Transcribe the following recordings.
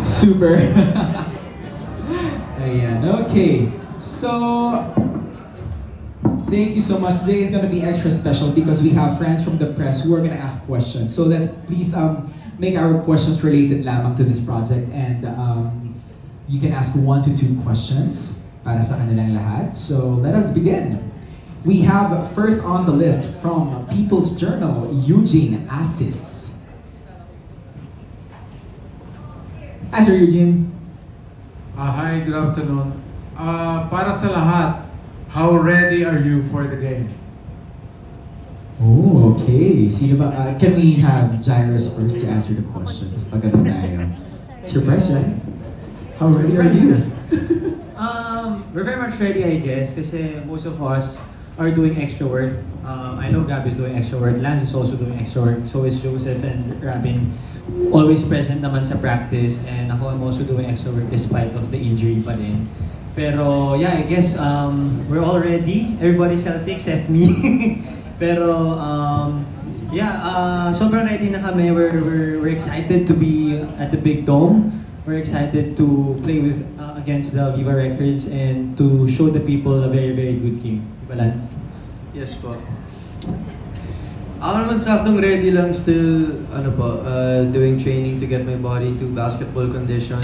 Super. Ayan, okay. So, thank you so much. Today is gonna be extra special because we have friends from the press who are gonna ask questions. So let's please make our questions related lamang to this project, and you can ask 1 to 2 questions para sa kanilang lahat. So let us begin. We have first on the list from People's Journal, Eugene Assis. Hi, Sir Eugene. Hi, good afternoon. Para sa lahat, how ready are you for the game? Oh, okay. Sino ba? Can we have Jairus first to answer the question? Tapos pagano tayo. Surprise, Jai? How ready are you? We're very much ready, I guess, kasi most of us are doing extra work. I know Gab is doing extra work, Lance is also doing extra work, so is Joseph and Rabin. Always present naman sa practice, and ako I'm also doing extra work despite of the injury pa din. Pero yeah, I guess we're all ready. Everybody's healthy except me. Pero sobrang ready na kami. We're excited to be at the Big Dome. We're excited to play with against the Viva Records and to show the people a very, very good game. Diba, Lance? Yes po. Ako naman saktong ready lang, still doing training to get my body to basketball condition.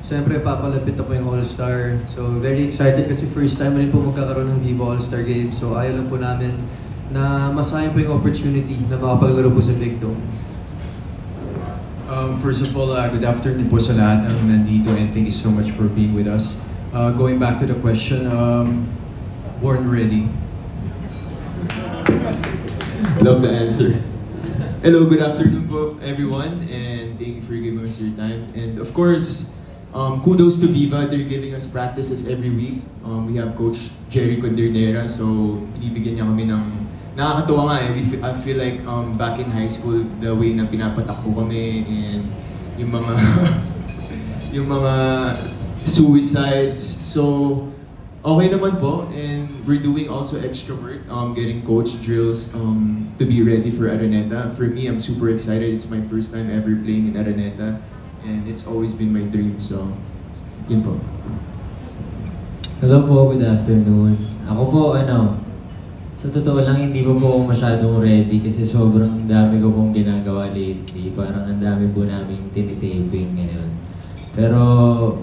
Siyempre papalapit na po yung All-Star. So very excited kasi first time rin po magkakaroon ng Viva All-Star Game. So ayaw lang po namin na masayang po yung opportunity na makapaglaro po sa Big Dome. First of all, good afternoon po sa lahat ng nandito, and thank you so much for being with us. Going back to the question, born ready. Love the answer. Hello, good afternoon po everyone, and thank you for giving us your time. And of course, kudos to Viva. They're giving us practices every week. We have Coach Jerry Condernera, so binibigyan niya kami ng nakakatuwa nga eh. I feel like back in high school, the way na pinapatakbo kami and yung mga yung mga suicides. So okay naman po, and we're doing also extra work, getting coach drills to be ready for Araneta. For me, I'm super excited. It's my first time ever playing in Araneta, and it's always been my dream. So, yun po. Hello po, good afternoon. Ako po, sa totoo lang, hindi po ako masyadong ready kasi sobrang dami ko pong ginagawa lately. Parang ang dami po namin tinitaping ngayon. Pero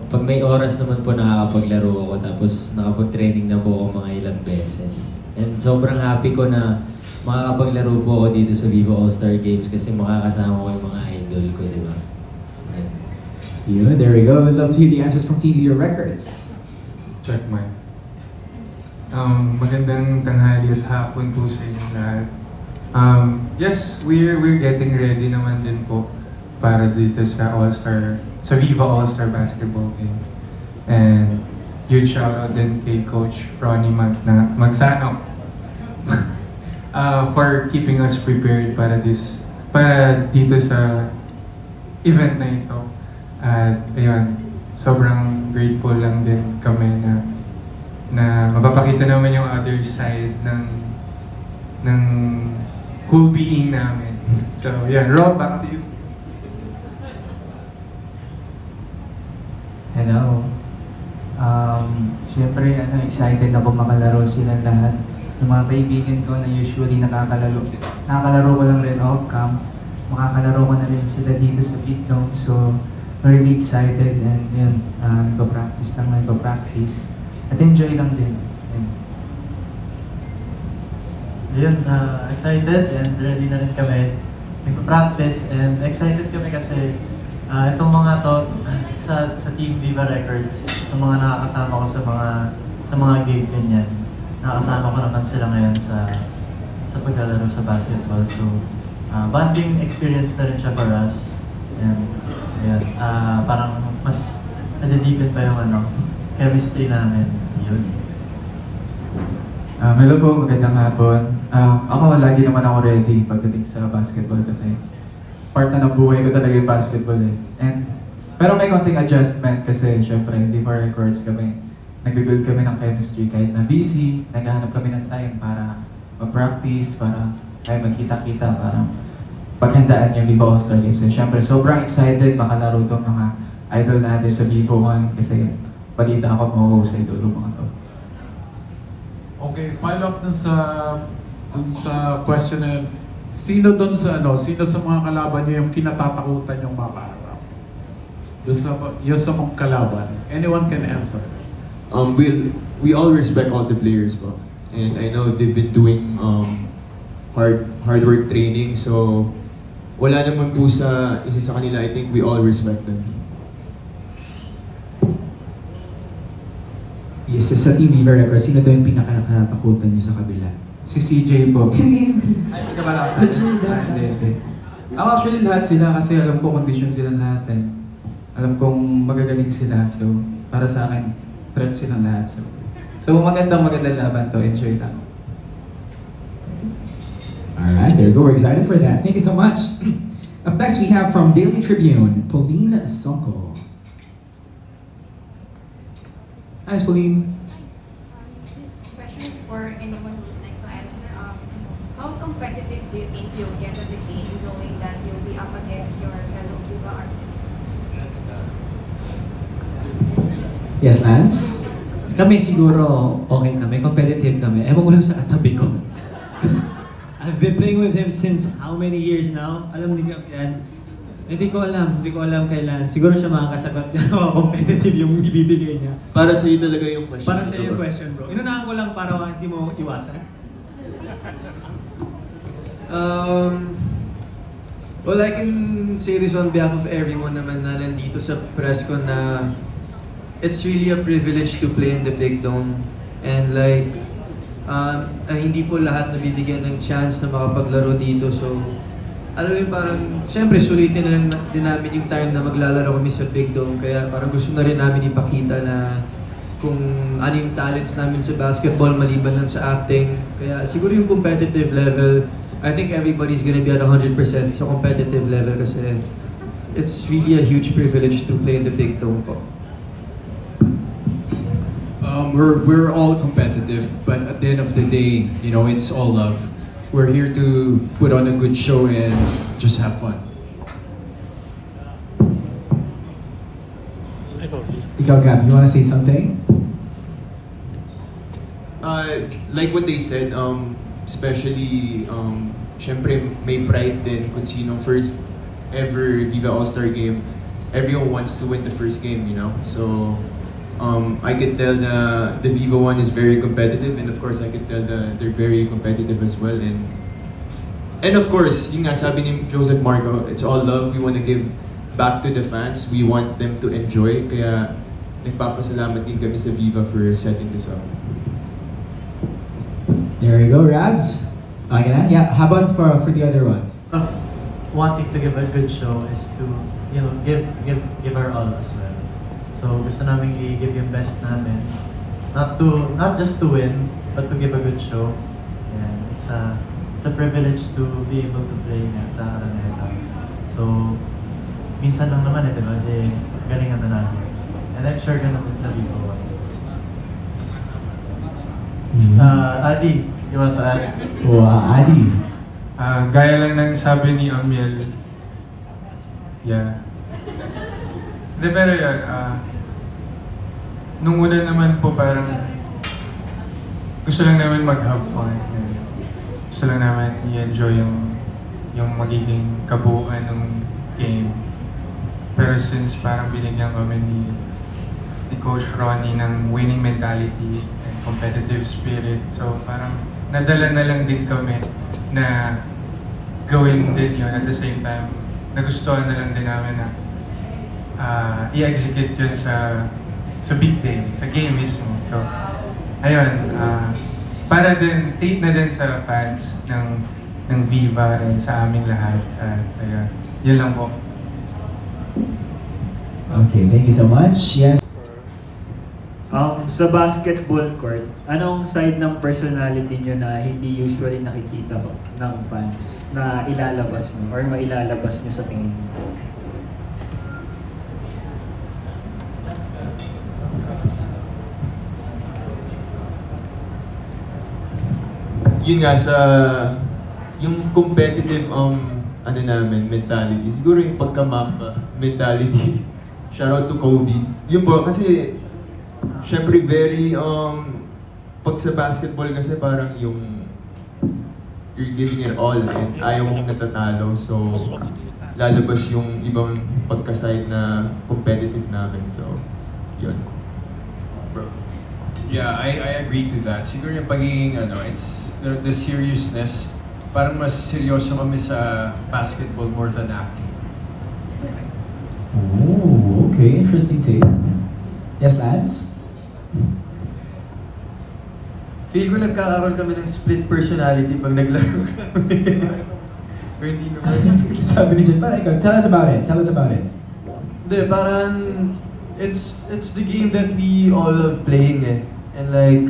pag may oras naman po nakakapaglaro ako, tapos nakapag-training na po ako mga ilang beses. And sobrang happy ko na makakapaglaro po ako dito sa Viva All-Star Games kasi makakasama ko yung mga idol ko, di ba? Yeah, there we go. We'd love to hear the answers from TVR Records. Check mine. Magandang tanghali at hapon po sa inyo lahat. Yes, we're getting ready naman din po para dito sa Viva All-Star Basketball Game. And huge shoutout din kay Coach Ronnie Magsanok for keeping us prepared para dito sa event na ito. At ayun, sobrang grateful lang din kami na mapapakita naman yung other side ng whole being namin. So yeah, Rob, back to you. Hello. Siyempre, excited ako makalaro silang lahat. Yung mga kaibigan ko na usually nakakalaro ko lang rin off-cam, makakalaro ko na rin sila dito sa Big Dome. So, really excited, and yun, nagpa-practice. At enjoy lang din. Ayun, excited and ready na rin kami. Nagpa-practice and excited kami kasi itong mga to sa Team Viva Records, itong mga nakakasama ko sa mga gig ganyan. Nakakasama ko naman sila ngayon sa paglalaro sa basketball. So, bonding experience na rin siya for us. And ayun, parang mas nadideepen pa yung chemistry namin. Yun. Hello po, magandang hapon. Ako, lagi naman ako ready pagdating sa basketball kasi part na ng buhay ko talaga yung basketball eh. Pero may konting adjustment kasi syempre, Viva Records kami. Nag-build kami ng chemistry kahit na busy, naghahanap kami ng time para mag-practice, para magkita-kita, para paghandaan yung Viva All-Star Games. And syempre, sobrang excited makalaro itong mga idol natin sa Vivo 1 kasi balita ako mahuhusay doon mga to. Okay, follow up dun sa question na yun. Sino sa mga kalaban niyo yung kinatatakutan yung makaharap? Yun sa mga kalaban. Anyone can answer. We all respect all the players po. And I know they've been doing hard work training, so wala naman po sa isa sa kanila. I think we all respect them. Yes, sa Team Viva Records, sino daw yung pinaka-nakatakutan niyo sa kabila? Si CJ po. Hindi. Ay, hindi ka pala kasali. Hindi. Ako actually lahat sila kasi alam ko condition sila lahat and alam kong magagaling sila. So, para sa akin, threat silang lahat. So magandang laban to. Enjoy lang. Alright, there you go. We're excited for that. Thank you so much. Up next, we have from Daily Tribune, Pauline Sonko. Hi, Pauline. This question is for anyone who would like to answer. How competitive do you think you'll get at the game knowing that you'll be up against your fellow Viva artists? Yes, Lance? Kami siguro okay kami, competitive kami. Ewan ko lang sa katabi ko. I've been playing with him since how many years now? Alam ni Gaf yan. Hindi ko alam kailan. Siguro siya makakasagot na competitive yung ibibigay niya. Para sa iyo talaga yung question. Para sa yung question, bro. Inunahan ko lang para hindi mo iwasan. Well, I can say this on behalf of everyone naman na nandito sa press ko na it's really a privilege to play in the Big Dome. And like, hindi po lahat nabibigyan ng chance na makapaglaro dito. So, alam mo yung parang, syempre sulitin na lang din namin yung time na maglalaro kami sa Big Dome. Kaya parang gusto na rin namin ipakita na kung ano yung talents namin sa basketball maliban lang sa acting. Kaya siguro yung competitive level, I think everybody's gonna be at 100% sa competitive level kasi it's really a huge privilege to play in the Big Dome po. We're all competitive, but at the end of the day, it's all love. We're here to put on a good show and just have fun. Ikaw, Gab, you wanna say something? Like what they said, especially, syempre may pride din kung sinong first ever Viva All-Star game. Everyone wants to win the first game, So, I could tell the Viva one is very competitive, and of course I could tell they're very competitive as well. And of course, yung nga sabi ni Joseph Marco, it's all love. We want to give back to the fans. We want them to enjoy. Kaya nagpapasalamat din kami sa Viva for setting this up. There you go, Rabs. Okay na? Yeah, how about for the other one? Of wanting to give a good show is to, give our all as well. So gusto namin i-give yung best namin. Not just to win, but to give a good show. And it's a privilege to be able to play nga sa Araneta. So minsan lang naman di ba? Galingan na natin. And I'm sure ganun din sa Vivo. Adi, you want to add? Adi. Gaya lang ng sabi ni Amiel. Yeah. Hindi, pero yun, nung una naman po parang gusto lang namin mag-have fun. Gusto lang namin i-enjoy yung magiging kabuuan ng game. Pero since parang binigyan kami ni Coach Ronnie ng winning mentality and competitive spirit, so parang nadala na lang din kami na gawin din yun at the same time. Nagustuhan na lang din namin na i-execute yun sa big day, sa game mismo. So, ayun, para din, treat na din sa fans ng Viva and sa aming lahat. Ayun, yun lang po. Okay, thank you so much. Yes. Sa basketball court, anong side ng personality nyo na hindi usually nakikita ko ng fans na ilalabas nyo or mailalabas nyo sa tingin nyo? Yun nga yung competitive mentality, siguro yung pagka-mamba mentality. shoutout to Kobe. Yun po, kasi syempre very, pag sa basketball kasi parang yung you're giving it all and ayaw mong natatalo. So, lalabas yung ibang pagka-side na competitive namin. So, yun. Bro. Yeah, I agree to that. Siguro yung pagiging, it's the seriousness. Parang mas seryoso kami sa basketball more than acting. Oh, okay. Interesting take. Yes, Lance? Feel ko nagkakaroon kami ng split personality pag naglaro kami. O hindi naman. Sabi ni Jen, parang ikaw, tell us about it. Tell us about it. Hindi, parang it's the game that we all love playing eh. And like,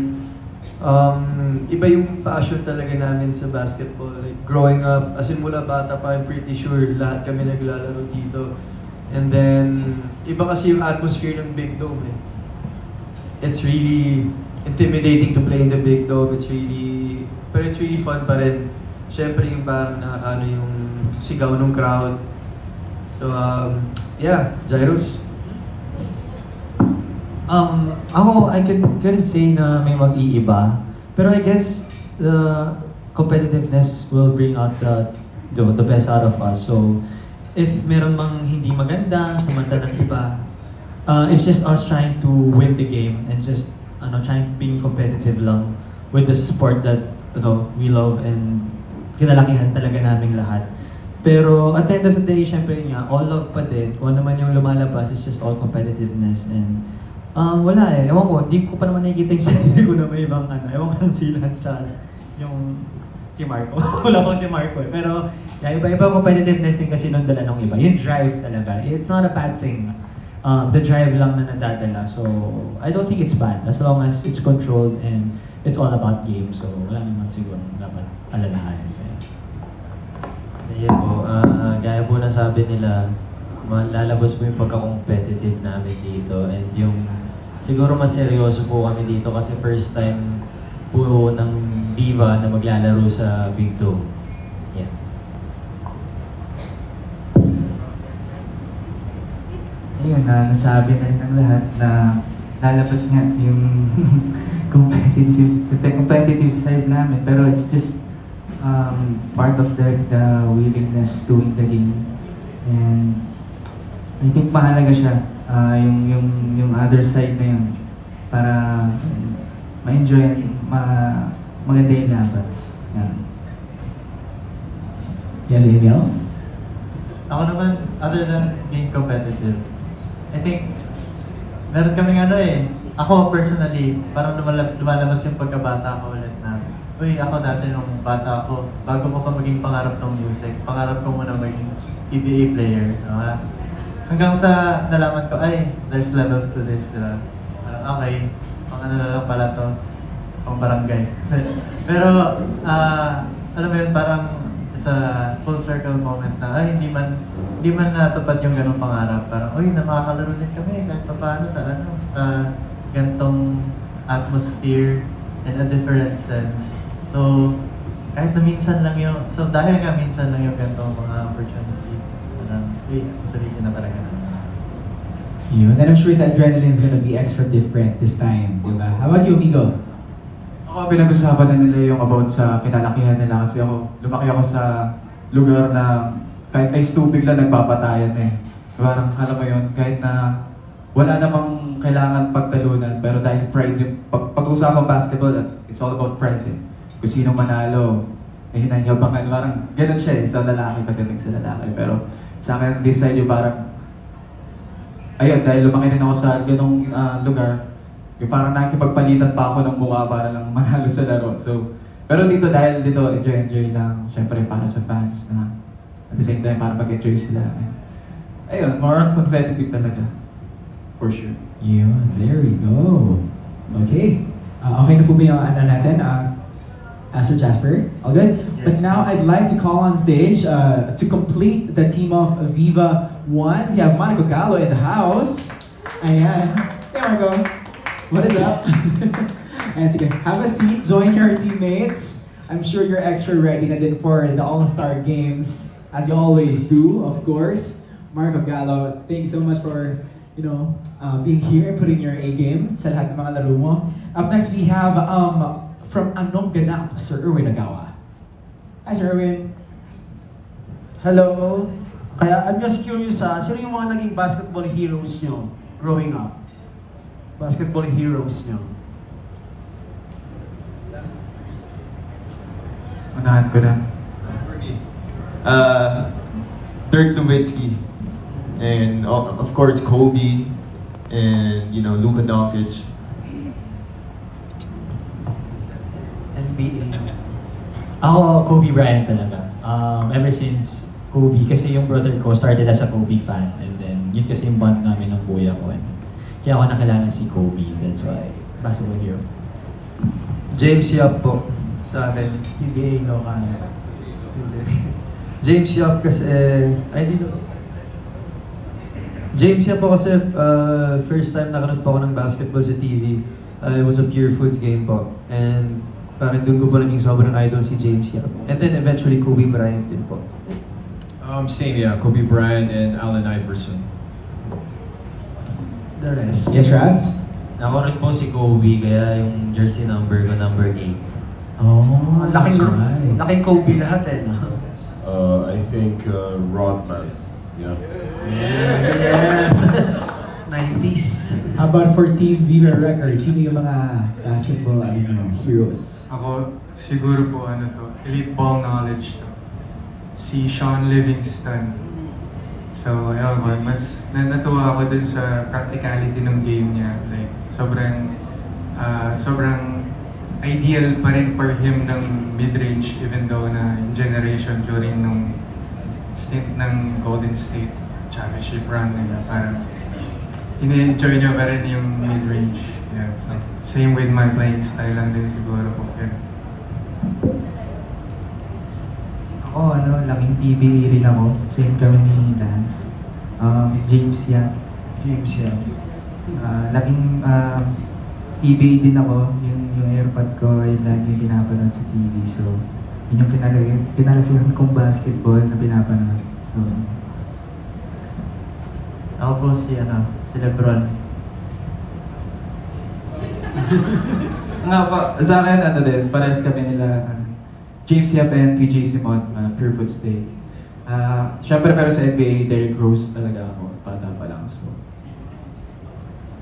iba yung passion talaga namin sa basketball. Like, growing up, as in mula bata pa, I'm pretty sure lahat kami naglalaro dito. And then, iba kasi yung atmosphere ng Big Dome eh. It's really intimidating to play in the Big Dome. Pero it's really fun pa rin. Siyempre yung parang nakakano yung sigaw ng crowd. So, yeah, Jairus. Ako, I couldn't say na may mag-iiba. Pero I guess the competitiveness will bring out the best out of us. So, if meron mang hindi maganda sa mata ng iba, it's just us trying to win the game and just trying to be competitive lang with the sport that we love and kinalakihan talaga naming lahat. Pero at the end of the day, syempre nga, all love pa din. Kung ano man yung lumalabas, it's just all competitiveness and wala eh. Ewan ko, di ko pa naman nakikita yung sarili ko na may ibang ewan ko lang si Lance sa yung si Marco. Wala pang si Marco eh. Pero yeah, iba-iba competitiveness din kasi nung dala ng iba. Yung drive talaga. It's not a bad thing. The drive lang na nadadala. So, I don't think it's bad as long as it's controlled and it's all about game. So, wala naman siguro dapat alalahanin. So, Ayun po, gaya po na sabi nila, lalabas po yung pagka-competitive namin dito and yung siguro mas seryoso po kami dito kasi first time po ng Viva na maglalaro sa Big Dome. Yeah. Ayun, nasabi na rin ng lahat na lalabas nga yung competitive side namin. Pero it's just part of the willingness to win the game. And I think mahalaga siya, yung other side na yun, para ma-enjoy and maganda yung laban. Yan. Yes, Emil? ako naman, other than being competitive, I think, meron kaming ako personally, parang lumalabas yung pagkabata ko ulit na, uy, ako dati nung bata ako, bago ko pa maging pangarap ng music, pangarap ko muna maging PBA player. Hanggang sa nalaman ko, ay, there's levels to this, diba? Parang, okay, pang ano na lang pala to, pang barangay. Pero, alam mo yun, parang it's a full circle moment na, ay, hindi man natupad yung ganong pangarap. Parang, uy, nakakalaro din kami kahit paano sa gantong atmosphere in a different sense. So, kahit na minsan lang yung, so dahil nga minsan lang yung gantong mga opportunity, susulitin na talaga naman. Yun. And I'm sure the adrenaline is gonna be extra different this time, di ba? How about you, Amigo? Ako, pinag-usapan na nila yung about sa kinalakihan nila kasi lumaki ako sa lugar na kahit ice tubig lang nagpapatayan eh. Parang alam mo yun, kahit na wala namang kailangan pagtalunan, pero dahil pride yung, pag-usapan basketball, it's all about pride eh. Kung sino manalo, hinayabangan, parang ganun siya eh, sa lalaki, pagdating sa lalaki. Pero sa akin, this side yung parang, ayun, dahil lumaki din ako sa ganung lugar, yung parang nakikipagpalitan pa ako ng mukha para lang manalo sa laro. So, pero dahil dito, enjoy lang, syempre para sa fans na at the same time, para mag-enjoy sila. Ayun, more on competitive talaga. For sure. Yun, there we go. Okay. Okay na po ba yung natin? Sir Jasper? All good? Yes. But now I'd like to call on stage to complete the team of Viva 1. We have Marco Gallo in the house. Ayan. Hey Marco. What is up? And sige, have a seat, join your teammates. I'm sure you're extra ready na din for the All-Star Games, as you always do, of course. Marco Gallo, thanks so much for being here and putting your A game sa lahat ng mga laro mo. Up next, we have from Anong Ganap, Sir Erwin Agawa. Hi, Sir Erwin. Hello. Kaya I'm just curious, sino yung mga naging basketball heroes nyo growing up? Basketball heroes nyo. Unahan ko na. Dirk Nowitzki, and of course Kobe, and Luka Doncic. NBA. Ako, Kobe Bryant talaga. Ever since Kobe, kasi yung brother ko started as a Kobe fan, and then yun kasi yung bond namin ng kuya ko. And kaya ako nakilala si Kobe, that's why basketball hero. James Yap po sa akin. PBA local. James Yap kasi, James Yap po kasi first time nakanood po ako ng basketball sa TV. It was a Pure Foods game po. And parang doon ko po naging sobrang idol si James Yap. And then eventually Kobe Bryant din po. Same, yeah. Kobe Bryant and Allen Iverson. The rest. Yes, Rabs? Ako rin po si Kobe, kaya yung jersey number ko, number 8. Oh, Laking, that's right. laking Kobe lahat eh. No? I think Rodman. Yeah. Yes. 90s. How about for Team Viva Records? Sino yung mga basketball heroes? Ako, siguro po elite ball knowledge to. Si Sean Livingston. So, ewan ko, mas natuwa ako dun sa practicality ng game niya. Like, sobrang ideal pa rin for him ng mid-range even though na in generation during nung stint ng Golden State championship run nila. Parang ini-enjoy niya pa rin yung mid-range. Yeah, so, same with my playing style lang din siguro po. Yeah. Ako, laking PBA rin ako. Same kami ni Lance. James Yap. James yan. Laking PBA din ako. Yung airpod ko, yun lagi pinapanood sa TV. So, yun yung pinalakihan kong basketball na pinapanood. So, yun. Ako po si Lebron. Nga pa, sa akin, din, parehas kami nila, James Yap and PJ Simon, Pure Foods Day. Siyempre, pero sa NBA, Derrick Rose talaga ako, bata pa lang. So,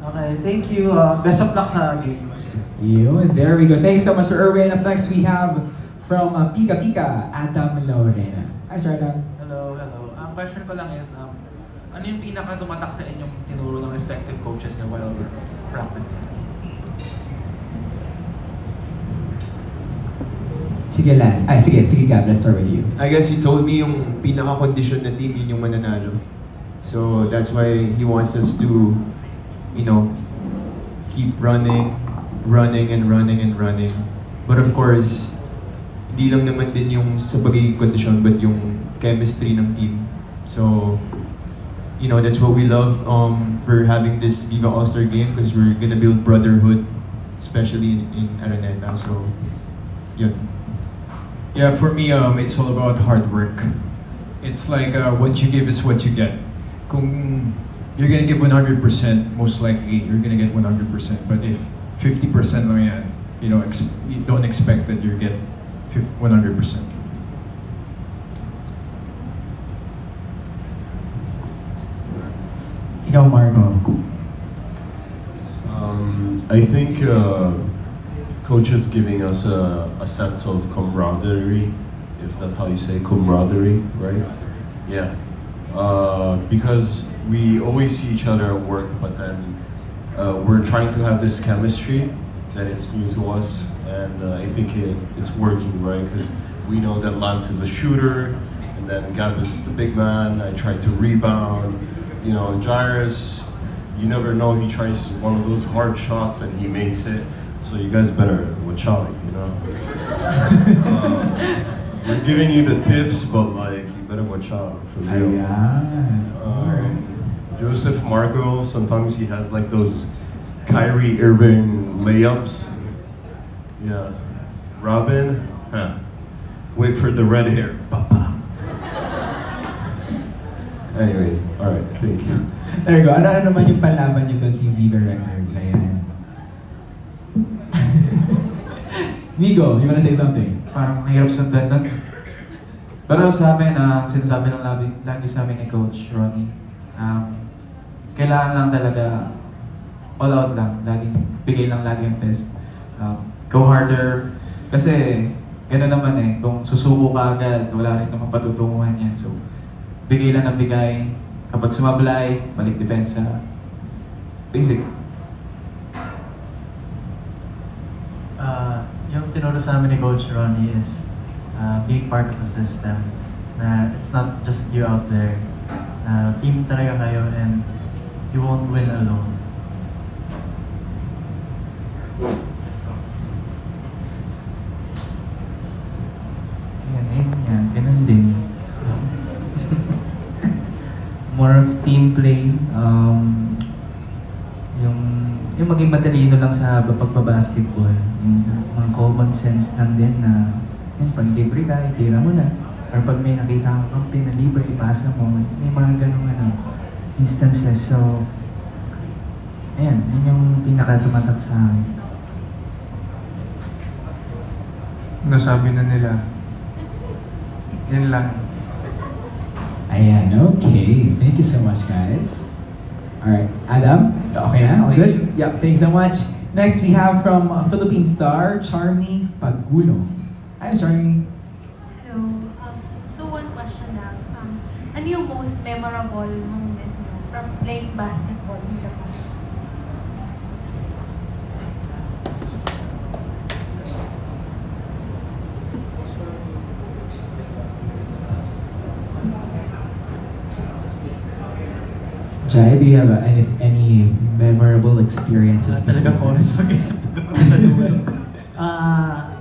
Okay, thank you. Best of luck sa games. Yun, there we go. Thanks so much, Sir Erwin. Up next, we have from Pika Pika, Adam Lorena. Hi, Sir Adam. Hello. Ang question ko lang is, ano yung pinaka-tumatak sa inyong tinuro ng respective coaches niyo while practicing? Sige, sige Gab, let's start with you. I guess he told me yung pinaka-condition na team yun yung mananalo. So that's why he wants us to, keep running. But of course, di lang naman din yung sa pagiging condition, but yung chemistry ng team. So, that's what we love for having this Viva All-Star game because we're gonna build brotherhood, especially in Araneta. So, yun. Yeah, for me, it's all about hard work. It's like what you give is what you get. Kung you're gonna give 100%, most likely you're gonna get 100%. But if 50% lang yan, you don't expect that you get 100%. Ikaw, Marco. I think coaches giving us a sense of camaraderie, if that's how you say camaraderie, right? Yeah. Because we always see each other at work, but then we're trying to have this chemistry that it's new to us, and I think it's working, right? Because we know that Lance is a shooter, and then Gab is the big man. I try to rebound. Jairus, you never know, he tries one of those hard shots and he makes it. So you guys better watch out, We're giving you the tips, but you better watch out for real. Joseph Marco, sometimes he has those Kyrie Irving layups. Yeah. Robin, wait for the red hair. Papa. Anyways, alright, thank you. There you go. Ano naman yung panlaban nyo doon, Team Viva Records? Ayan. Migo, you wanna say something? Parang mahirap sundan nun. Pero sa amin, sinasabi lang lagi sa amin ni Coach Ronnie, kailangan lang talaga all out lang. Laging bigay lang lagi yung best. Go harder. Kasi gano'n naman eh, kung susuko ka agad, wala rin naman patutunguhan yan. So, bigay lang ng bigay. Kapag sumablay, balik depensa. Basic. Yung tinuro sa amin ni Coach Ronnie is being part of a system. Na it's not just you out there. Team talaga kayo and you won't win alone. Let's go. Yan, ganun din. More of team play, yung maging matalino lang sa pagbabasketball, yung mga common sense lang din na yun, pag libre ka, itira mo na. Or pag may nakita kang kampi na libre, ipasa mo. May mga ganung instances. So, ayan, yun yung pinaka-tumatak sa akin. Nasabi na nila. Yan lang. Ayan, okay. Thank you so much, guys. Alright, Adam? Okay na? Okay good? Yeah, thanks so much. Next, we have from Philippine star, Charmy Pagulong. Hi, Charmy. Hello. So one question lang. Ano yung most memorable moment mo from playing basketball in the past? Jai, do you have any memorable experiences? Talagang honest mag-isip ako sa dulo.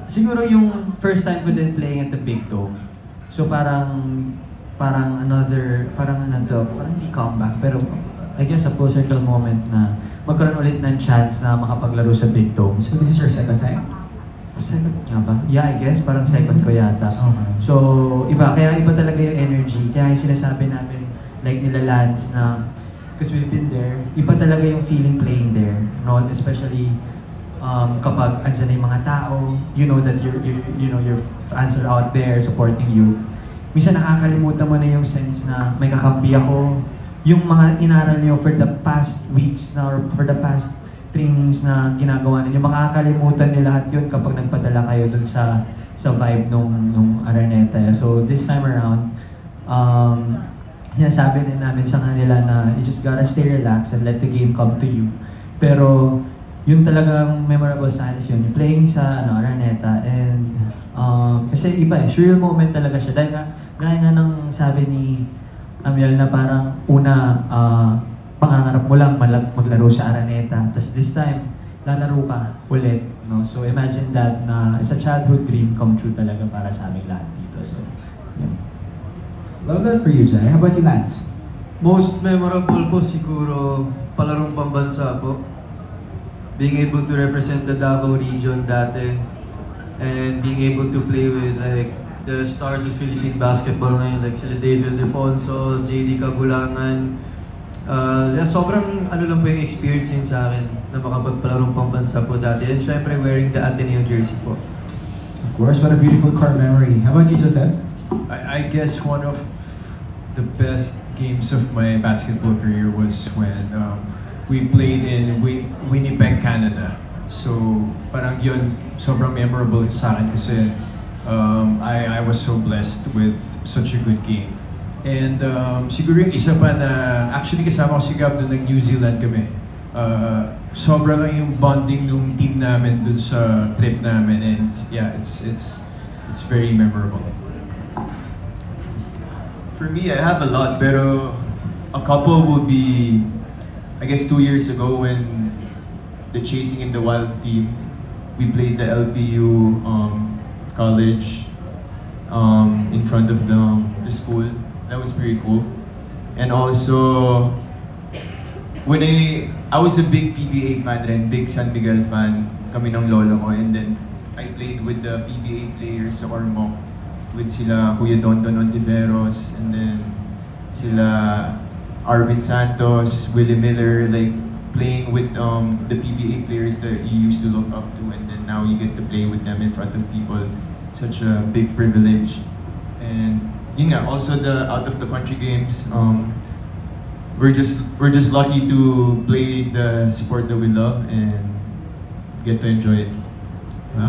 Siguro yung first time ko din playing at the Big Dome. So parang hindi comeback, pero I guess a full circle moment na magkaroon ulit ng chance na makapaglaro sa Big Dome. So this is your second time? Second nga ba? Yeah, I guess parang second ko yata. Okay. So kaya iba talaga yung energy. Kaya yung sinasabi namin like nila Lance na because we've been there, iba talaga yung feeling playing there, no? Especially kapag andyan na yung mga tao, you know that your fans are out there supporting you. Minsan nakakalimutan mo na yung sense na may kakampi ako. Yung mga inaral niyo for the past weeks na or for the past trainings na ginagawa ninyo, makakalimutan niyo lahat yun kapag nagpadala kayo dun sa vibe nung Araneta. So this time around, sinasabi din namin sa kanila na you just gotta stay relaxed and let the game come to you. Pero yun talagang memorable sa akin is yun, yung playing sa Araneta and kasi iba surreal moment talaga siya. Dahil gaya nga ng sabi ni Amiel na parang una pangangarap mo lang maglaro sa Araneta. Tapos this time, lalaro ka ulit. No? So imagine that na it's a childhood dream come true talaga para sa aming lahat dito. So, yun. Love that for you, Jai. How about you, Lance? Most memorable po siguro palarong pambansa po. Being able to represent the Davao region dati and being able to play with like the stars of Philippine basketball ngayon like sila David Defonso, JD Cagulangan. Sobrang lang po yung experience yun sa akin na makapagpalarong pambansa po dati and syempre wearing the Ateneo jersey po. Of course, what a beautiful car memory. How about you, Joseph? I guess one of the best games of my basketball career was when we played in Winnipeg, Canada. So parang yun, sobrang memorable sa akin kasi I was so blessed with such a good game. And siguro yung isa pa na, actually kasama ko si Gab doon ng New Zealand kami. Sobra lang yung bonding nung team namin dun sa trip namin and yeah, it's very memorable. For me, I have a lot, pero a couple would be, I guess 2 years ago when the Chasing in the Wild team, we played the LPU college in front of the school. That was pretty cool. And also, when I was a big PBA fan rin, big San Miguel fan, kami ng lolo ko, and then I played with the PBA players sa Ormoc, with sila Kuya Don Ontiveros, and then sila Arvin Santos, Willie Miller, like playing with the PBA players that you used to look up to, and then now you get to play with them in front of people. Such a big privilege. And yun nga, also the out of the country games. We're just lucky to play the sport that we love and get to enjoy it.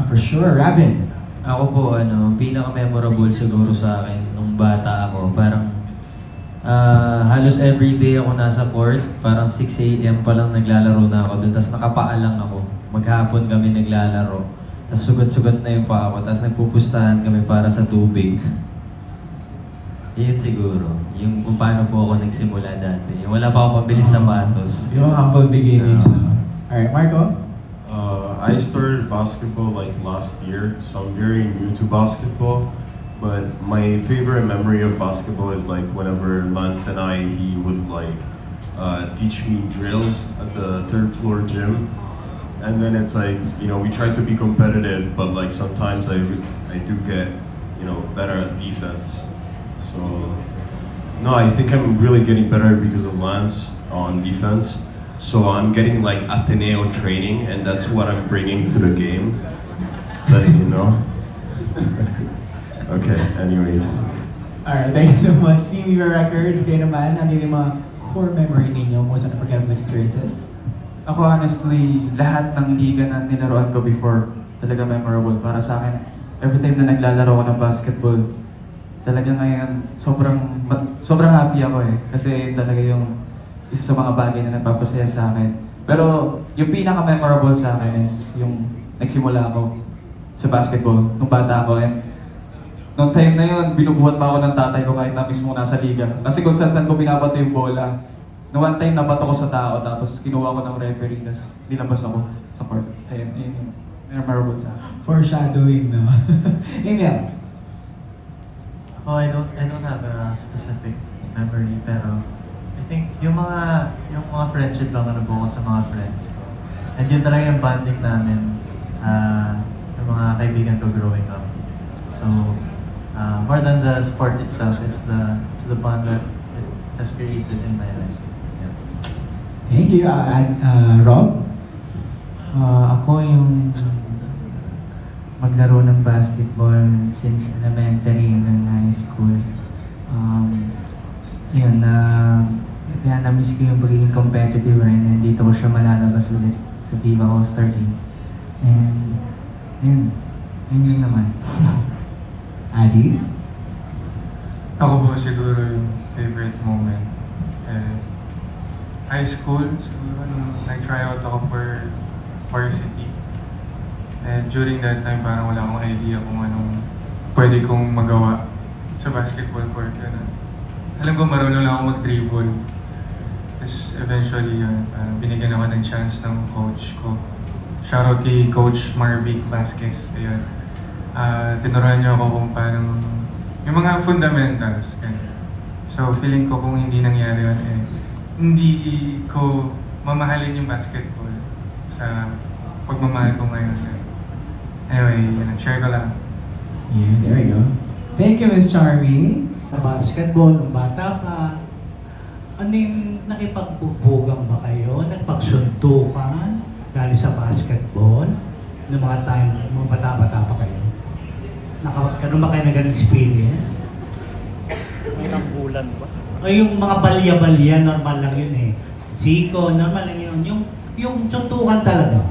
For sure, Rabin. Ako po, pinaka-memorable siguro sa akin nung bata ako, parang halos everyday ako nasa court, parang 6 AM pa lang naglalaro na ako doon, tapos nakapaalang ako. Maghapon kami naglalaro, tapos sugat-sugat na yung paa ako, tapos nagpupustahan kami para sa tubig. Yun siguro, yung kung paano po ako nagsimula dati. Yung wala pa ako pambili sapatos. Yung humble beginnings. Alright, Marco? I started basketball like last year, so I'm very new to basketball. But my favorite memory of basketball is like whenever Lance and he would like teach me drills at the third floor gym. And then it's like, we try to be competitive, but like sometimes I do get, better at defense. So, no, I think I'm really getting better because of Lance on defense. So I'm getting like Ateneo training, and that's what I'm bringing to the game. Letting you know. Okay, anyways. Alright, thank you so much. Team Viva Records, kayo naman, ano yung mga core memory ninyo, most unforgettable experiences? Ako honestly, lahat ng liga na nilaruan ko before, talaga memorable para sa akin. Every time na naglalaro ako ng basketball, talaga ngayon, sobrang happy ako eh. Kasi talaga yung isa sa mga bagay na nagpapasaya sa akin. Pero yung pinaka-memorable sa akin is yung nagsimula ako sa basketball nung bata ako. And nung time na yun, binubuhat pa ako ng tatay ko kahit na mismo nasa liga. Kasi kung saan ko binabato yung bola, na one time nabato ko sa tao, tapos kinuha ko ng referee, tapos nilabas ako sa court. Ayun yung memorable sa akin. Foreshadowing, no? Emil? Oh, I don't have a specific memory, pero I think yung mga friendship lang na nabuo ko sa mga friends ko. And yun talaga yung bonding namin, yung mga kaibigan ko growing up. So, more than the sport itself, it's the bond that it has created in my life. Yeah. Thank you. Rob? Ako yung maglaro ng basketball since elementary hanggang high school. Kaya na-miss ko yung pagiging competitive rin, and dito ko siya malalabas ulit sa Viva All-Star Team. And yun naman. Adi? Ako po siguro yung favorite moment. High school, siguro nung nag-tryout ako for varsity. And during that time, parang wala akong idea kung anong pwede kong magawa sa basketball court. Alam ko marunong lang ako mag-dribble. Tapos eventually, parang binigyan ako ng chance ng coach ko. Shoutout kay Coach Marvic Vasquez. Ayun. Tinuruan niyo ako kung paano, yung mga fundamentals. So feeling ko kung hindi nangyari yun, hindi ko mamahalin yung basketball sa pagmamahal ko ngayon. Anyway, share ko lang. Yeah, there we go. Thank you, Ms. Charmy. Basketball, nung bata pa, ano yung nakipagbubugang ba kayo? Nagpagsuntukan dahil sa basketball? Noong mga time, mga bata-bata pa kayo? Karoon ba kayo na ganung experience? May nambulan ba? O yung mga balya-balya, normal lang yun eh. Siko, normal lang yun. Yung suntukan talaga.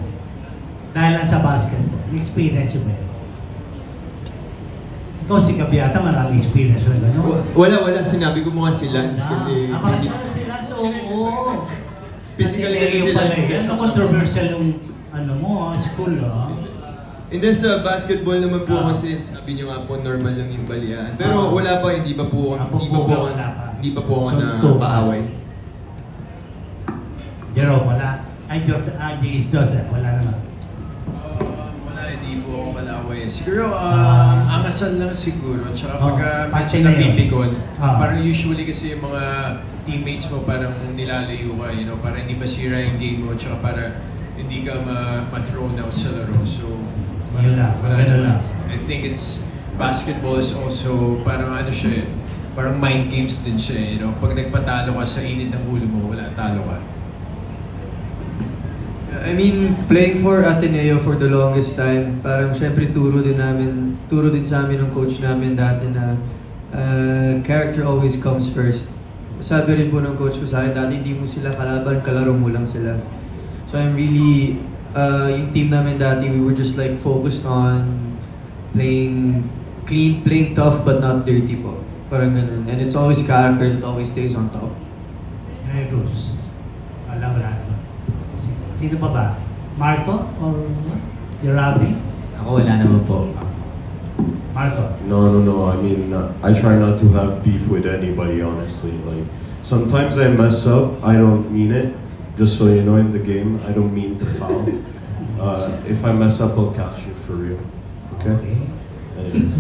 Dahil lang sa basketball. Experience yun eh. Ikaw si Gabiata, maraming experience na gano'n. Wala. Sinabi ko mga si Lance kasi... Si Lance, oo. Physically kasi si Lance. Ano controversial yung school Hindi, sa basketball naman po kasi sabi niyo nga po normal lang yung balyaan. Pero wala pa, hindi pa po ako na paaway. Jerome, wala. Ay, Joseph, wala naman. Hindi po ako malaway. Siguro, angasan lang siguro. Tsaka pagka medyo napipigon, parang usually kasi yung mga teammates mo parang nilalayo ka, para hindi masira yung game mo, tsaka para hindi ka ma-thrown out sa laro. So, wala. I think basketball is also parang siya parang mind games din siya eh, you know? Pag nagpatalo ka sa init ng ulo mo, wala, talo ka. I mean, playing for Ateneo for the longest time, parang syempre turo din sa amin ng coach namin dati na character always comes first. Sabi rin po ng coach ko sa akin dati, hindi mo sila kalaban, kalaro mo lang sila. So I'm really, yung team namin dati, we were just like focused on playing clean, playing tough but not dirty po. Parang ganun. And it's always character that always stays on top. Hey, Bruce. Wala naman. Sino pa ba? Marco or Yarabi? Ako wala naman po. Marco. No. I mean, I try not to have beef with anybody, honestly. Like, sometimes I mess up. I don't mean it. Just so you know, in the game, I don't mean to foul. If I mess up, I'll catch you for real. Okay? Anyways.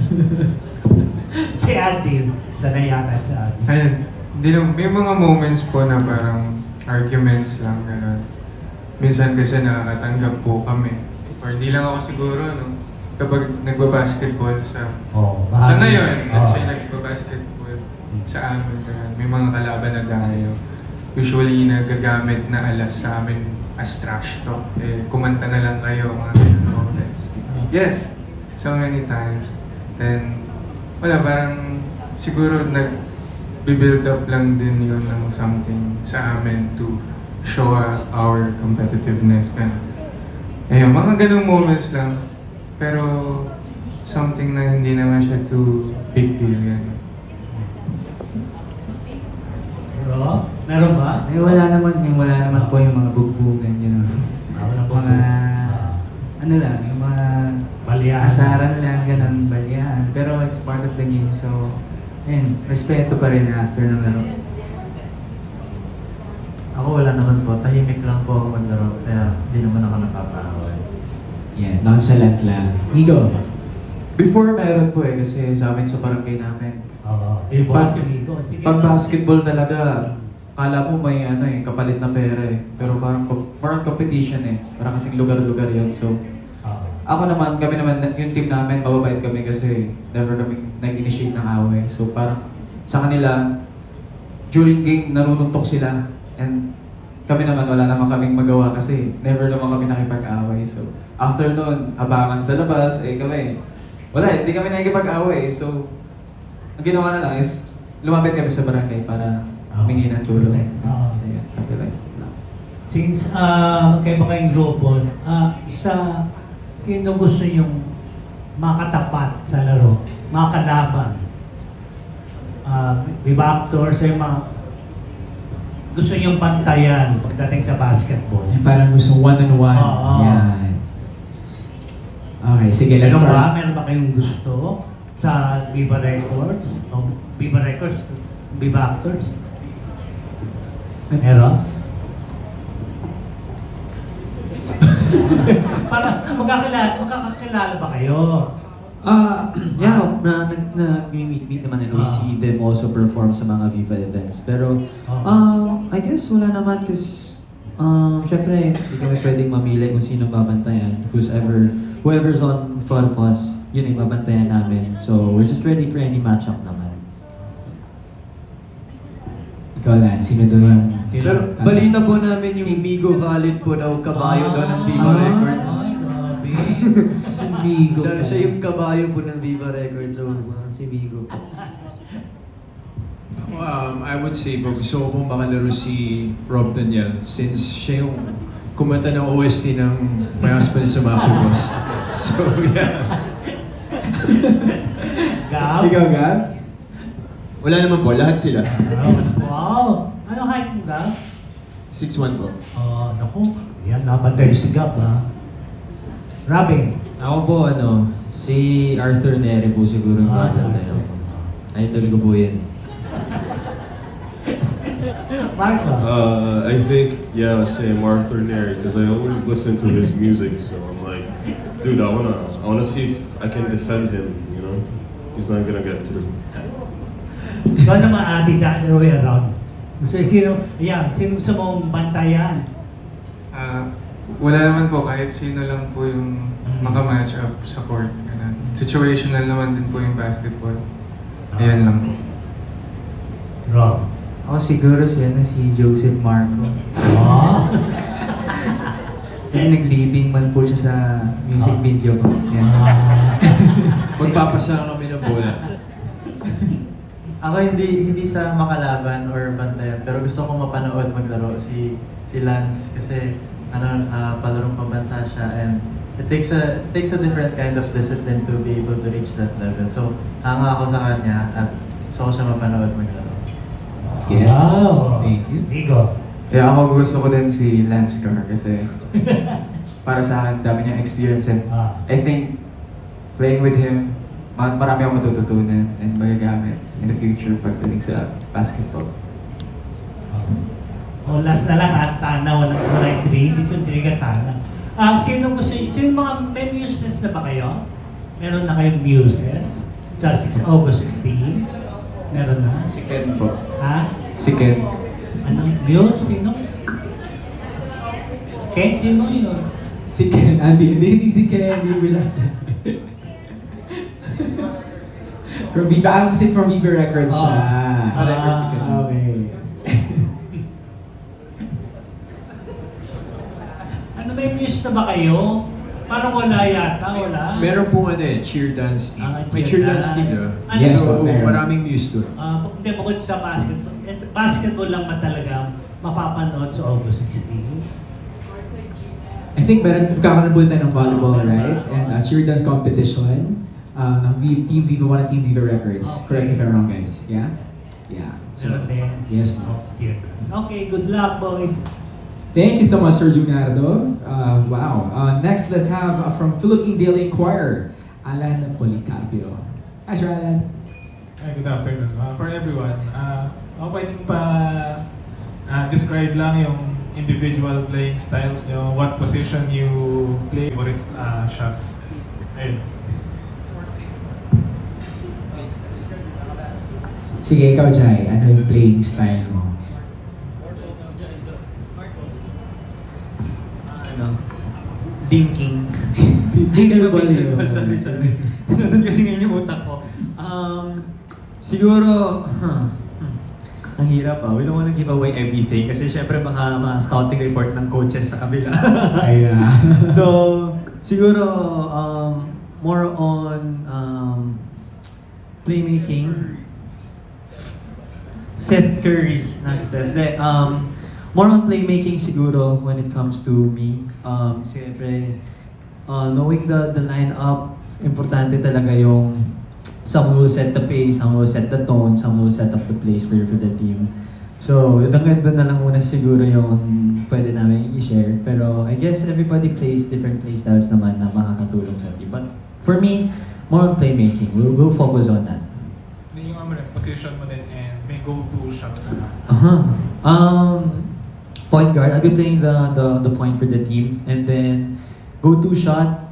Si Andy. Sanay yata si Andy. Ayun, hindi lang, may mga moments po na parang arguments lang, gano'n. Minsan kasi nakakatanggap po kami. Or hindi lang ako siguro, no? Kapag nagbabasketball sa na yun, let's say nagbabasketball sa amin, gano'n. May mga kalaban na dayo. Usually, nagagamit na alas sa amin as trash talk. Eh, kumanta na lang kayo, mga ganun moments. Yes, so many times. Then, wala, parang siguro nag-build up lang din yun ng something sa amin to show our competitiveness. Ayun, mga ganung moments lang. Pero something na hindi naman siya too big deal yan. Bro, meron ba? Wala naman po yung mga bugbugan, yun. Mga, ano lang, yung mga Balyaan. asaran lang, ganun, balyaan. Pero it's part of the game, so, ayun, respeto pa rin after ng laro. Ako wala naman po, tahimik lang po ako maglaro, kaya di naman ako napapahaway. Yeah, nonchalant lang. Nico. Before meron po kasi sa amin sa barangay namin. Oo. Pag basketball talaga, kala mo may kapalit na pera eh. Pero parang more on competition eh. Parang kasing lugar-lugar yun. So, kami naman, yung team namin, mababait kami kasi never kami nag-initiate ng away. So parang sa kanila, during game, nanununtok sila. And kami naman, wala naman kaming magawa kasi never naman kami nakipag-away. So after nun, abangan sa labas, kami, hindi kami nakikipag-away. So, ang ginawa na lang is, lumapit kami sa barangay para humingi ng tulong. Ayan, something like that. Since magkaiba kayong grupo, sino gusto yung makatapat sa laro? Makalaban? Actors, yung mga gusto niyong pantayan pagdating sa basketball? Yung parang gusto one-on-one. Oo. Yan. Okay, sige, let's start. Meron ba kayong gusto sa Viva Records? O Viva Records? Viva Actors? Meron? Para magkakakilala ba kayo? Nag-meet naman and we see them also perform sa mga Viva events. Pero, I guess wala naman kasi, syempre, hindi kami pwedeng mamili kung sino babantayan. Whoever's on front of us, yun yung babantayan namin. So, we're just ready for any matchup naman. Ikaw lang, sino doon yung... Pero balita po namin yung Migo Valid po daw, kabayo daw ng Viva Records. Si Migo. Siya yung kabayo po ng Viva Records, so si Migo po. I would say, gusto ko pong makalaro si Rob Daniel since siya yung kumanta ng OST ng My Husband is a Mafia Boss. So, yeah. Gab? Ikaw, Gab? Wala naman po, lahat sila. Wow! Ano height mo, Gab? 6'1 po. Naku. Yan, nabantay si Gab, ha? Robin? Ako po, si Arthur Neri po siguro yung babantayan ko. Idol ko po yan eh. Marco? I think, same Arthur Neri, because I always listen to his music, so I'm like, dude, I wanna see if I can defend him, you know? He's not gonna get through. Ikaw naman ating the other way around. Sino gusto mong bantayan? Wala naman po, kahit sino lang po yung maka-match up sa court. Ganun. Situational naman din po yung basketball. Ayan lang po. Rob. Ako siguro si Joseph Marco. Ah? Kasi nag-leading man po siya sa music video ko. Yan. Magpapasa kami ng bola. Ako hindi sa makalaban or bantayan, pero gusto ko mapanood maglaro si Lance kasi palarong pambansa siya, and it takes a different kind of discipline to be able to reach that level. So, hanga ako sa kanya at gusto ko siya mapanood maglaro. Yes. Wow. Thank you. Nico. Kaya ako gusto ko din si Lance Carr kasi para sa akin, dami niyang experience and I think playing with him, marami akong matututunan and magagamit in the future pagdating sa basketball. Last na lang at Tana, walang trade. Dito trade ka Tana. Sino mga may muses na ba kayo? Meron na kayong muses? Sa August 16? Meron na? Si Ken po. Ha? Si Ken. Anong muse? Sino? Ken, sino yun? Si Ken, hindi si Ken, hindi ko siya. From Viva, kasi from Viva Records siya. Records si Ken. Okay. Ano, may muse na ba kayo? Parang wala yata, wala? Meron pong cheer dance team. May cheer dance team, diba? Yes, so, meron. maraming muse doon. Hindi, bukod sa basketball. Basketball lang talaga mapapanood sa August 16. I think magkakaroon po tayo ng volleyball, right? And cheer dance competition ng Team Viva 1 and Team Viva Records. Okay. Correct me if I'm wrong, guys. Yeah? Yeah. Meron din. Yes, ma'am. Okay, good luck, boys. Thank you so much, Sir Junardo. Wow. Next, let's have from Philippine Daily Inquirer, Alan Policarpio. Hi, Sir Alan. Hi, good afternoon. For everyone, pwedeng describe lang yung individual playing styles nyo, what position you play, favorite shots. Ayun. Sige, ikaw, Jai. Ano yung playing style mo? Thinking. Hindi na ba yun? Sorry. Nandun kasi ngayon yung utak ko. Siguro, ang hirap We don't wanna give away everything kasi syempre baka scouting report ng coaches sa kabila. So, siguro, more on playmaking. Seth Curry, not Steph. More on playmaking siguro when it comes to me. Siyempre, knowing the lineup, importante talaga yung someone will set the pace, someone will set the tone, someone will set up the plays for the team. So, hanggang doon na lang muna siguro yung pwede namin i-share. Pero I guess everybody plays different play styles naman na makakatulong sa team. But for me, more on playmaking. We'll focus on that. Yung position mo din and may go-to shot ka na. Point guard. I'll be playing the point for the team, and then go-to shot,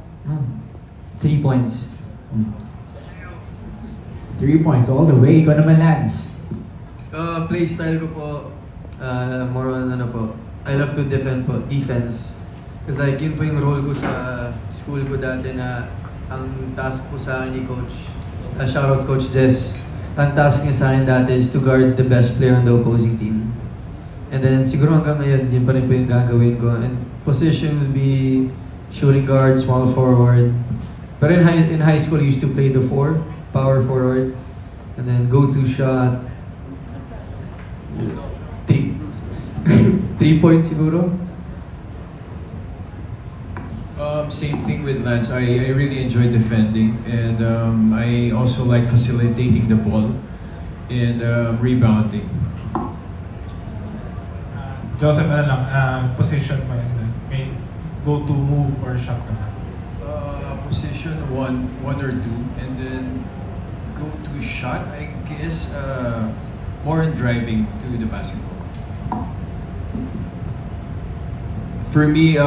3 points. 3 points all the way. Ikaw naman, Lance. Play style ko po, more on I love to defend po, defense. Kasi like yun po yung role ko sa school ko dati na ang task ko sa akin ni Coach, shoutout Coach Jess. Ang task niya sa akin dati is to guard the best player on the opposing team. And then siguro hanggang ngayon, yun pa rin po yung gagawin ko. And position would be shooting guard, small forward. But in high school, I used to play the 4, power forward. And then go-to shot. 3 points siguro. Same thing with Lance. I really enjoy defending, and I also like facilitating the ball and rebounding. Joseph, position mo and may go-to move or shot ka na. Position one or two, and then go-to shot, I guess, more in driving to the basketball. For me,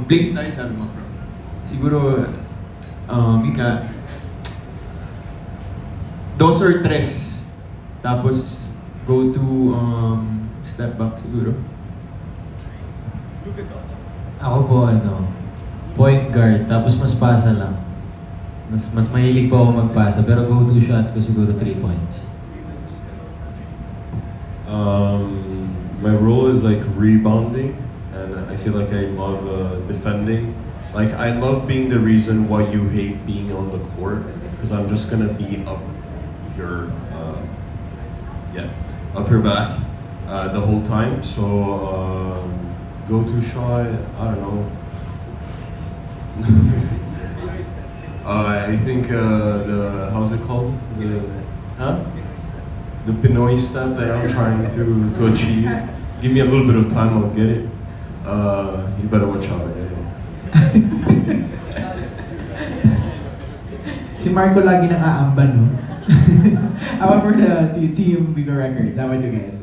play style sabi mo, bro. Siguro, yun nga, 2 or 3. Tapos, go to step back siguro. Ako po point guard, tapos mas pasa lang. Mas mahilig po ako magpasa, pero go-to shot ko siguro 3 points. My role is like rebounding, and I feel like I love defending. Like I love being the reason why you hate being on the court, because I'm just gonna be up your, up your back the whole time. So go-to shot, I don't know. I think how's it called? The Pinoy step that I'm trying to achieve. Give me a little bit of time, I'll get it. You better watch out. Si Marco lagi nang aamban, no? How about for the Team Viva Records? How about you guys?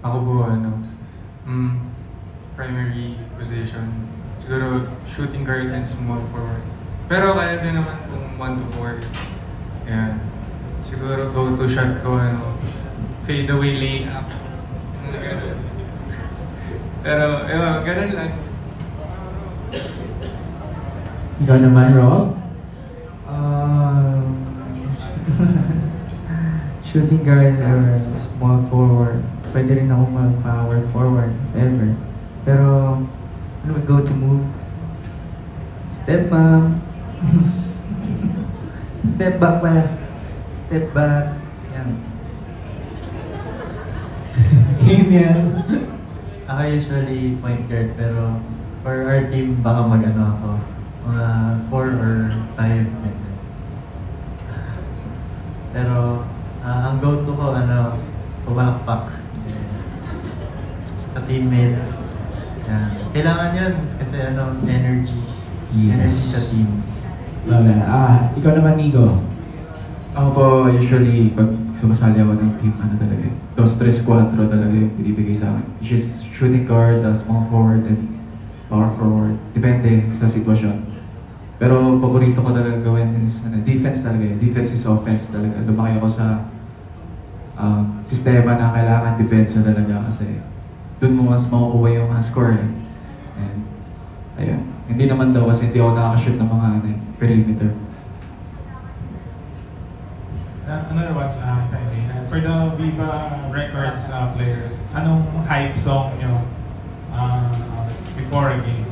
Ako po, primary position, siguro shooting guard and small forward. Pero kaya din naman kung 1 to 4. Yan. Siguro go-to shot ko, fade away layup. Ganun. Pero, ganun lang. Ikaw naman, Rob? Shooting guard or small forward. Pwede rin ako mag-power forward, ever. Pero, ano go to move? Step mom. Step back pala. Step back. Yan. Amen. Ako usually point guard, pero for our team, baka mag-ano ako. Mga 4 or 5. Pero, ang go-to ko, pumalakpak. Sa teammates. Yan. Kailangan yun kasi energy. Yes. Energy sa team. Love that. Ikaw naman, Migo. Ako po, usually, pag sumasali ako ng team, talaga eh. 2-3-4 talaga yung binibigay sa akin. Which is shooting guard, small forward, and power forward. Depende sa sitwasyon. Pero paborito ko talaga gawin is defense talaga eh. Defense is offense talaga. Lumaki ako sa sistema na kailangan defense na talaga kasi doon mo mas makukuha yung score eh. And ayun. Hindi naman daw kasi hindi ako nakakashoot ng mga perimeter. Another one, if I may. For the Viva Records players, anong hype song nyo before a game?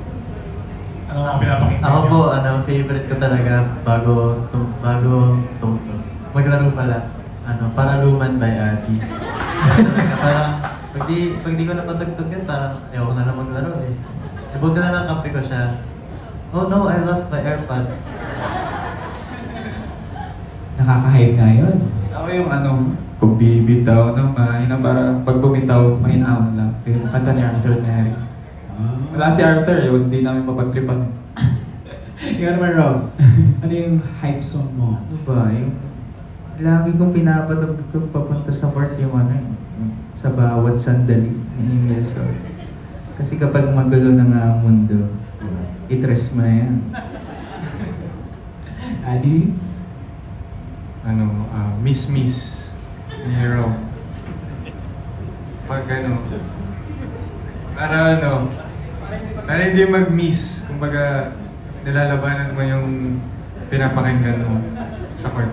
Ano ang pinapakinggan Ako nyo? po, favorite ko talaga bago maglaro pala. Paraluman by Adi. Parang, pag di ko napatugtog yun, parang ayoko na lang maglaro eh. Buti na lang kape ko siya. Oh no, I lost my AirPods. Nakaka-hype nga yun. Ako yung kung bibitaw, parang pag bumitaw, mahinahon lang. Yung kanta ni Arthur Neri. Wala si Arthur hindi namin mapagtripan. Ikaw naman, Rob. Ano yung hype song mo? Ano ba? Yung lagi kong pinapatugtog papunta sa court yung sa bawat sandali ni Emil So. Kasi kapag magulo na nga ang mundo, i-stress mo na yan. Adi? Miss Hero. Pag para hindi mag-miss, kumbaga nilalabanan mo yung pinapakinggan mo sa court.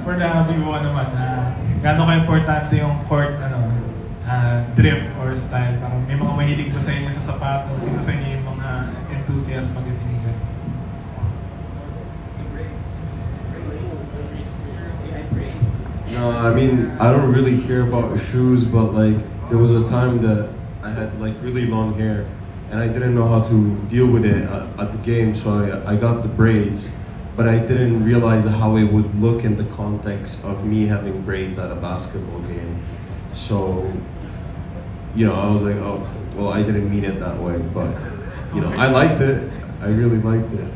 For the Viva naman, gaano ka-importante yung court, drift or style? Parang may mga mahilig ba sa inyo sa sapatos? Sino sa inyo yung mga enthusiast magating dyan? No, I mean, I don't really care about shoes, but like, there was a time that I had like really long hair, and I didn't know how to deal with it at the game, so I got the braids, but I didn't realize how it would look in the context of me having braids at a basketball game. So, I was like, oh, well, I didn't mean it that way, but, I liked it. I really liked it.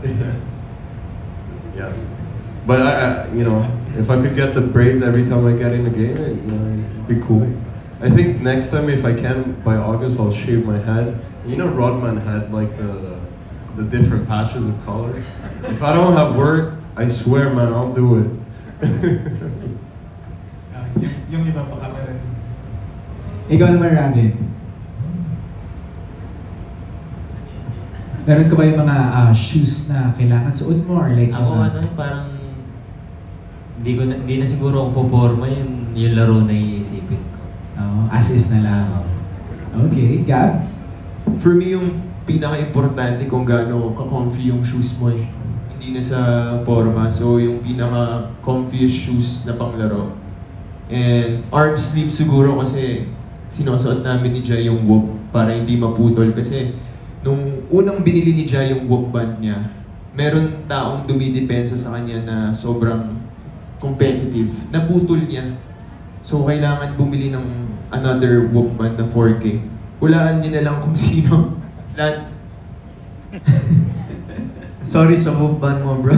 Yeah. But if I could get the braids every time I get in a game, it'd be cool. I think next time, if I can, by August, I'll shave my head. Rodman had like the different patches of color. If I don't have work, I swear, man, I'll do it. Yung iba pa camera din. Ikaw naman, Rabbit. Meron ka ba yung mga shoes na kailangan suot mo or like Ako parang hindi na siguro ako poporma yung laro na iisipin ko. As is na lang. Okay, Gab? For me, yung pinaka-importante kung gaano ka-comfy yung shoes mo eh. Hindi na sa forma. So, yung pinaka-comfiest shoes na panglaro. And arm sleeve siguro kasi sinusuot namin ni Jai yung Whoop para hindi maputol. Kasi nung unang binili ni Jai yung Whoop band niya, meron taong dumidepensa sa kanya na sobrang competitive. Naputol niya. So, kailangan bumili ng another Whoop band na 4K. Hulaan niyo na lang kung sino. Lance. Sorry sa move ban mo, bro.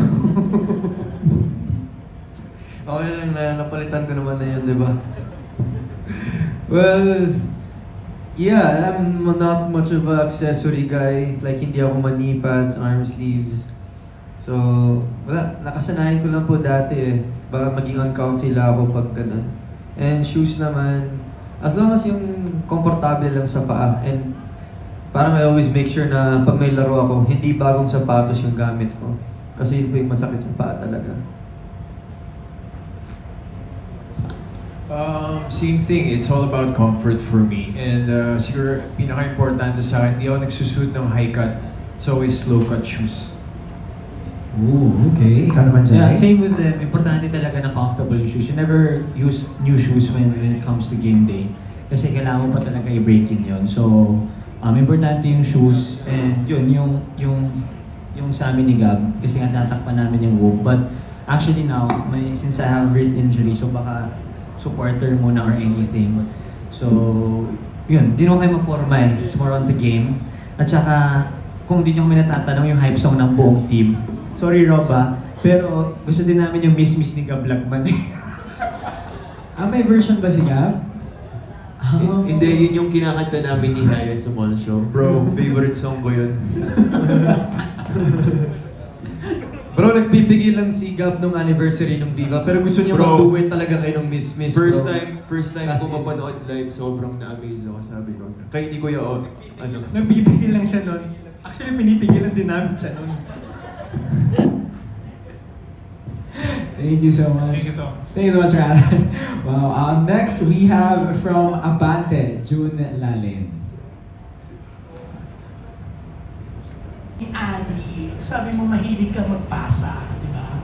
Okay lang na, napalitan ko naman na yun, di ba? Well, yeah, I'm not much of an accessory guy. Like, hindi ako knee pads, arm sleeves. So, wala, nakasanayan ko lang po dati eh. Baka maging uncomfy lang ako pag ganun. And shoes naman, as long as yung komportable lang sa paa. And parang I always make sure na pag may laro ako, hindi bagong sapatos yung gamit ko. Kasi yun po yung masakit sa paa talaga. Same thing. It's all about comfort for me. And siguro pinaka-importante sa akin, hindi ako nagsusuot ng high cut. It's always low cut shoes. Ooh, okay. Ikaw naman dyan. Yeah, same with them. Importante talaga na comfortable yung shoes. You never use new shoes when it comes to game day. Kasi kailangan mo pa talaga i-break in yun. So, importante yung shoes. And yun, yung sa amin ni Gab. Kasi nga tatakpan namin yung Whoop. But actually now, since I have wrist injury, so baka supporter muna or anything. So, yun. Di naman kayo maporma eh. It's more on the game. At saka, kung di nyo kami natatanong yung hype song ng buong team, sorry Rob pero gusto din namin yung Miss ni Gab Lagman. May version ba si Gab? Hindi, yun yung kinakanta namin ni Haya sa mall show. Bro, favorite song ko yun. Bro, nagpipigil lang si Gab nung anniversary ng Viva, pero gusto niya mag-duet talaga kayo ng Miss, First bro. time ko mapanood live, sobrang na-amaze ako, sabi ko. Kaya ni Kuya O, ano? Nagpipigil lang siya nun. Actually, pinipigilan din namin siya nun. Thank you so much. Thank you so much. Thank you so much, Alan. Wow. Next, we have from Abante, June Lalin. Adi, sabi mo mahilig ka magpasa, di ba?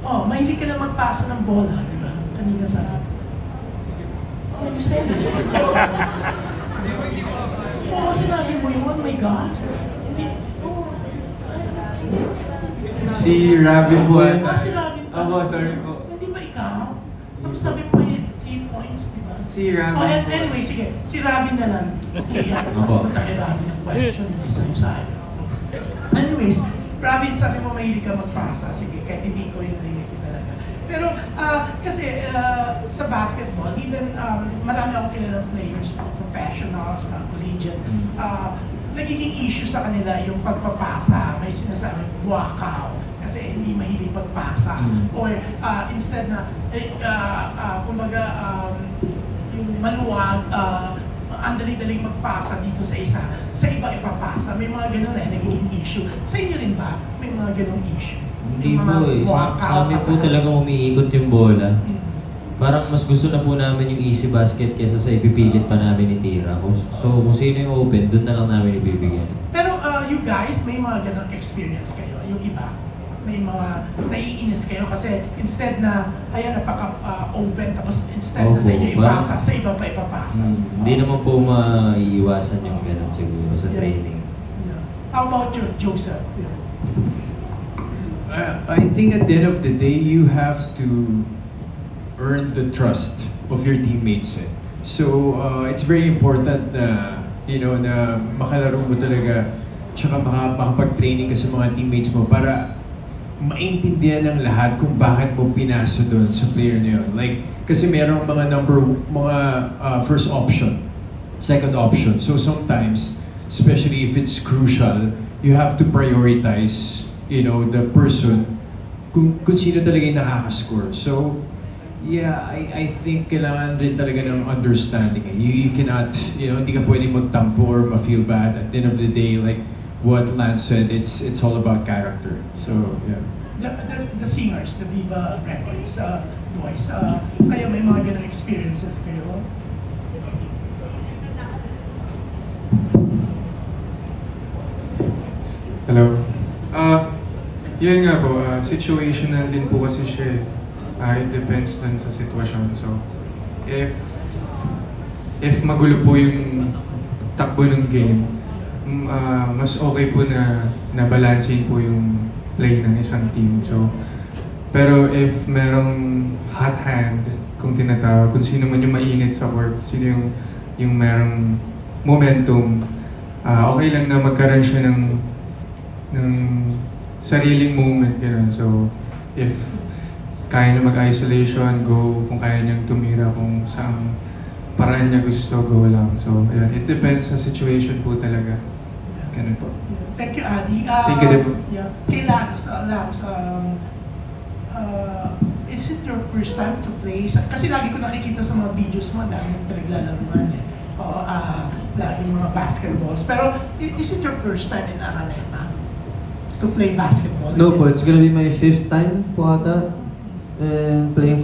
Oh, mahilig ka na magpasa ng bola, di ba? Kanina sa... Oh, you said it. Oo, sinabi mo yun, oh my God. Si Rabin po ata. Si Rabin po. Ako, sorry po. Hindi ba ikaw? Tapos sabi mo 3 points, di ba? Si Rabin Oh, po. anyway, sige. Si Rabin na lang. Okay, punta kay Rabin ang question. Yung isa yung sa akin. Anyways, Rabin, sabi mo mahilig ka magpasa. Sige, kahit hindi ko yung narinig talaga. Pero kasi sa basketball, even marami akong kilalang players, mga professionals, mga collegiate, nagiging issue sa kanila yung pagpapasa. May sinasabi, wakaw, kasi hindi mahilig pagpasa. Or instead na, kumbaga, yung maluwag, ang dali-daling magpasa dito sa isa, sa iba ipapasa. May mga ganun nagiging issue. Sa inyo rin ba? May mga ganung issue? Hindi po eh. Sa amin po talagang umiikot yung bola. Parang mas gusto na po namin yung easy basket kaysa sa ipipilit pa namin itira. So kung sino yung open, doon na lang namin ibibigyan. Pero you guys, may mga ganun experience kayo. Yung iba, may mga naiinis kayo kasi instead na, ayan, napaka-open, tapos instead na sa inyo ipasa, sa iba pa ipapasa. Hindi naman po maiiwasan yung ganun siguro sa training. How about you, Joseph? I think at the end of the day, you have to earn the trust of your teammates. Eh. So it's very important na na makalaro mo talaga, tsaka makapag-training ka sa mga teammates mo para maintindihan ng lahat kung bakit mo pinasa doon sa player na yun. Like, kasi merong mga first option, second option. So sometimes, especially if it's crucial, you have to prioritize, the person kung sino talaga yung nakaka-score. So, yeah, I think kailangan rin talaga ng understanding. You cannot, hindi ka pwedeng magtampo or ma-feel bad. At the end of the day, like what Lance said, it's all about character. So, yeah. the singers, the Viva Records boys, kayo may mga ganong experiences kayo? Hello. Yun nga po, situational din po kasi siya eh. It depends din sa sitwasyon. So, if magulo po yung takbo ng game, mas okay po na nabalansin po yung play ng isang team. So, pero if merong hot hand, kung tinatawag, kung sino man yung mainit sa court, sino yung merong momentum, okay lang na magkaroon siya ng sariling moment, gano'n. So, if kaya niya mag-isolation, go. Kung kaya niyang tumira, kung saan paraan niya gusto, go lang. So, ayun. It depends sa situation po talaga. Ganun po. Thank you, Adi. Thank you din po. Yeah. Kay Lance, is it your first time to play? Kasi lagi ko nakikita sa mga videos mo, dami mong pinaglalaruan eh. Laging mga basketballs. Pero, is it your first time in Araneta to play basketball? No po, it's gonna be my 5th time po ata. And playing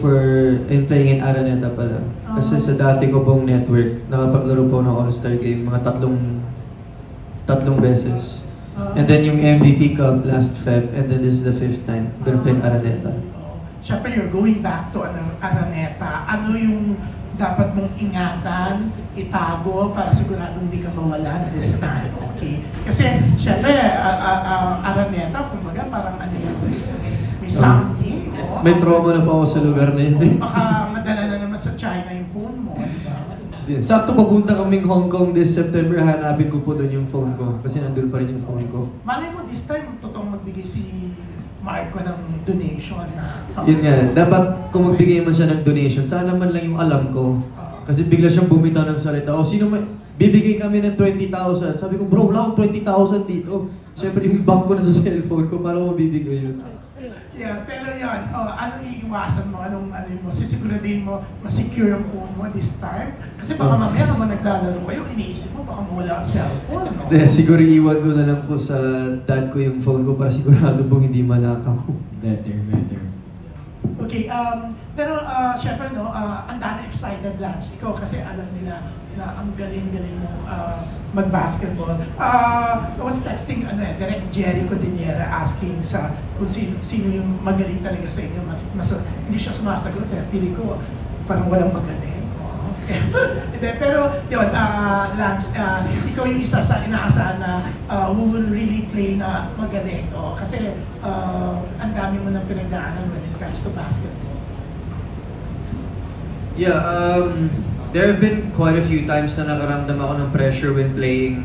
in Araneta pala. Kasi sa dati ko pong network, nakapaglaro po ng All-Star Game mga tatlong beses. And then yung MVP Cup last Feb, and then this is the 5th time. Gonna play in Araneta. Siyempre, you're going back to Araneta. Ano yung dapat mong ingatan, itago, para siguradong di ka mawalan this time, okay? Kasi, siyempre, Araneta, kumbaga, parang ano yan sa'yo, may something. May trauma na po ako sa lugar na yun. Baka madala na naman sa China yung phone mo, di ba? Sakto papunta kaming Hong Kong this September, hanapin ko po doon yung phone ko. Kasi nandun pa rin yung phone ko. Malay mo, this time, totoong magbigay si Marco ng donation na... Yun nga, dapat kung magbigay man siya ng donation, sana man lang yung alam ko. Kasi bigla siyang bumitaw ng salita. O sino may, bibigay kami ng 20,000. Sabi ko, bro, wala akong 20,000 dito. Siyempre yung bank ko na sa cellphone ko, para mabibigay yun. Yeah, pero yun, anong iiwasan mo? Anong mo? Sisiguraduhin mo, masecure ang phone mo this time? Kasi baka mamaya naman naglalaro kayo, iniisip mo, baka mawala ang cellphone, no? Siguro iwan ko na lang po sa dad ko yung phone ko para sigurado pong hindi malakaw. Better. Okay, pero syempre no, ang dami excited Lance. Ikaw kasi alam nila na ang galing-galing mo mag-basketball. I was texting Direct Jerry Cordillera asking kung sino yung magaling talaga sa inyo. Hindi siya sumasagot eh. Pili ko parang walang magaling. Hindi, pero yun, Lance, ikaw yung isa sa inaasahan na who will really play na magaling. Kasi ang dami mo nang pinagdaanan when it comes to basketball. Yeah, there have been quite a few times na nakaramdam ako ng pressure when playing.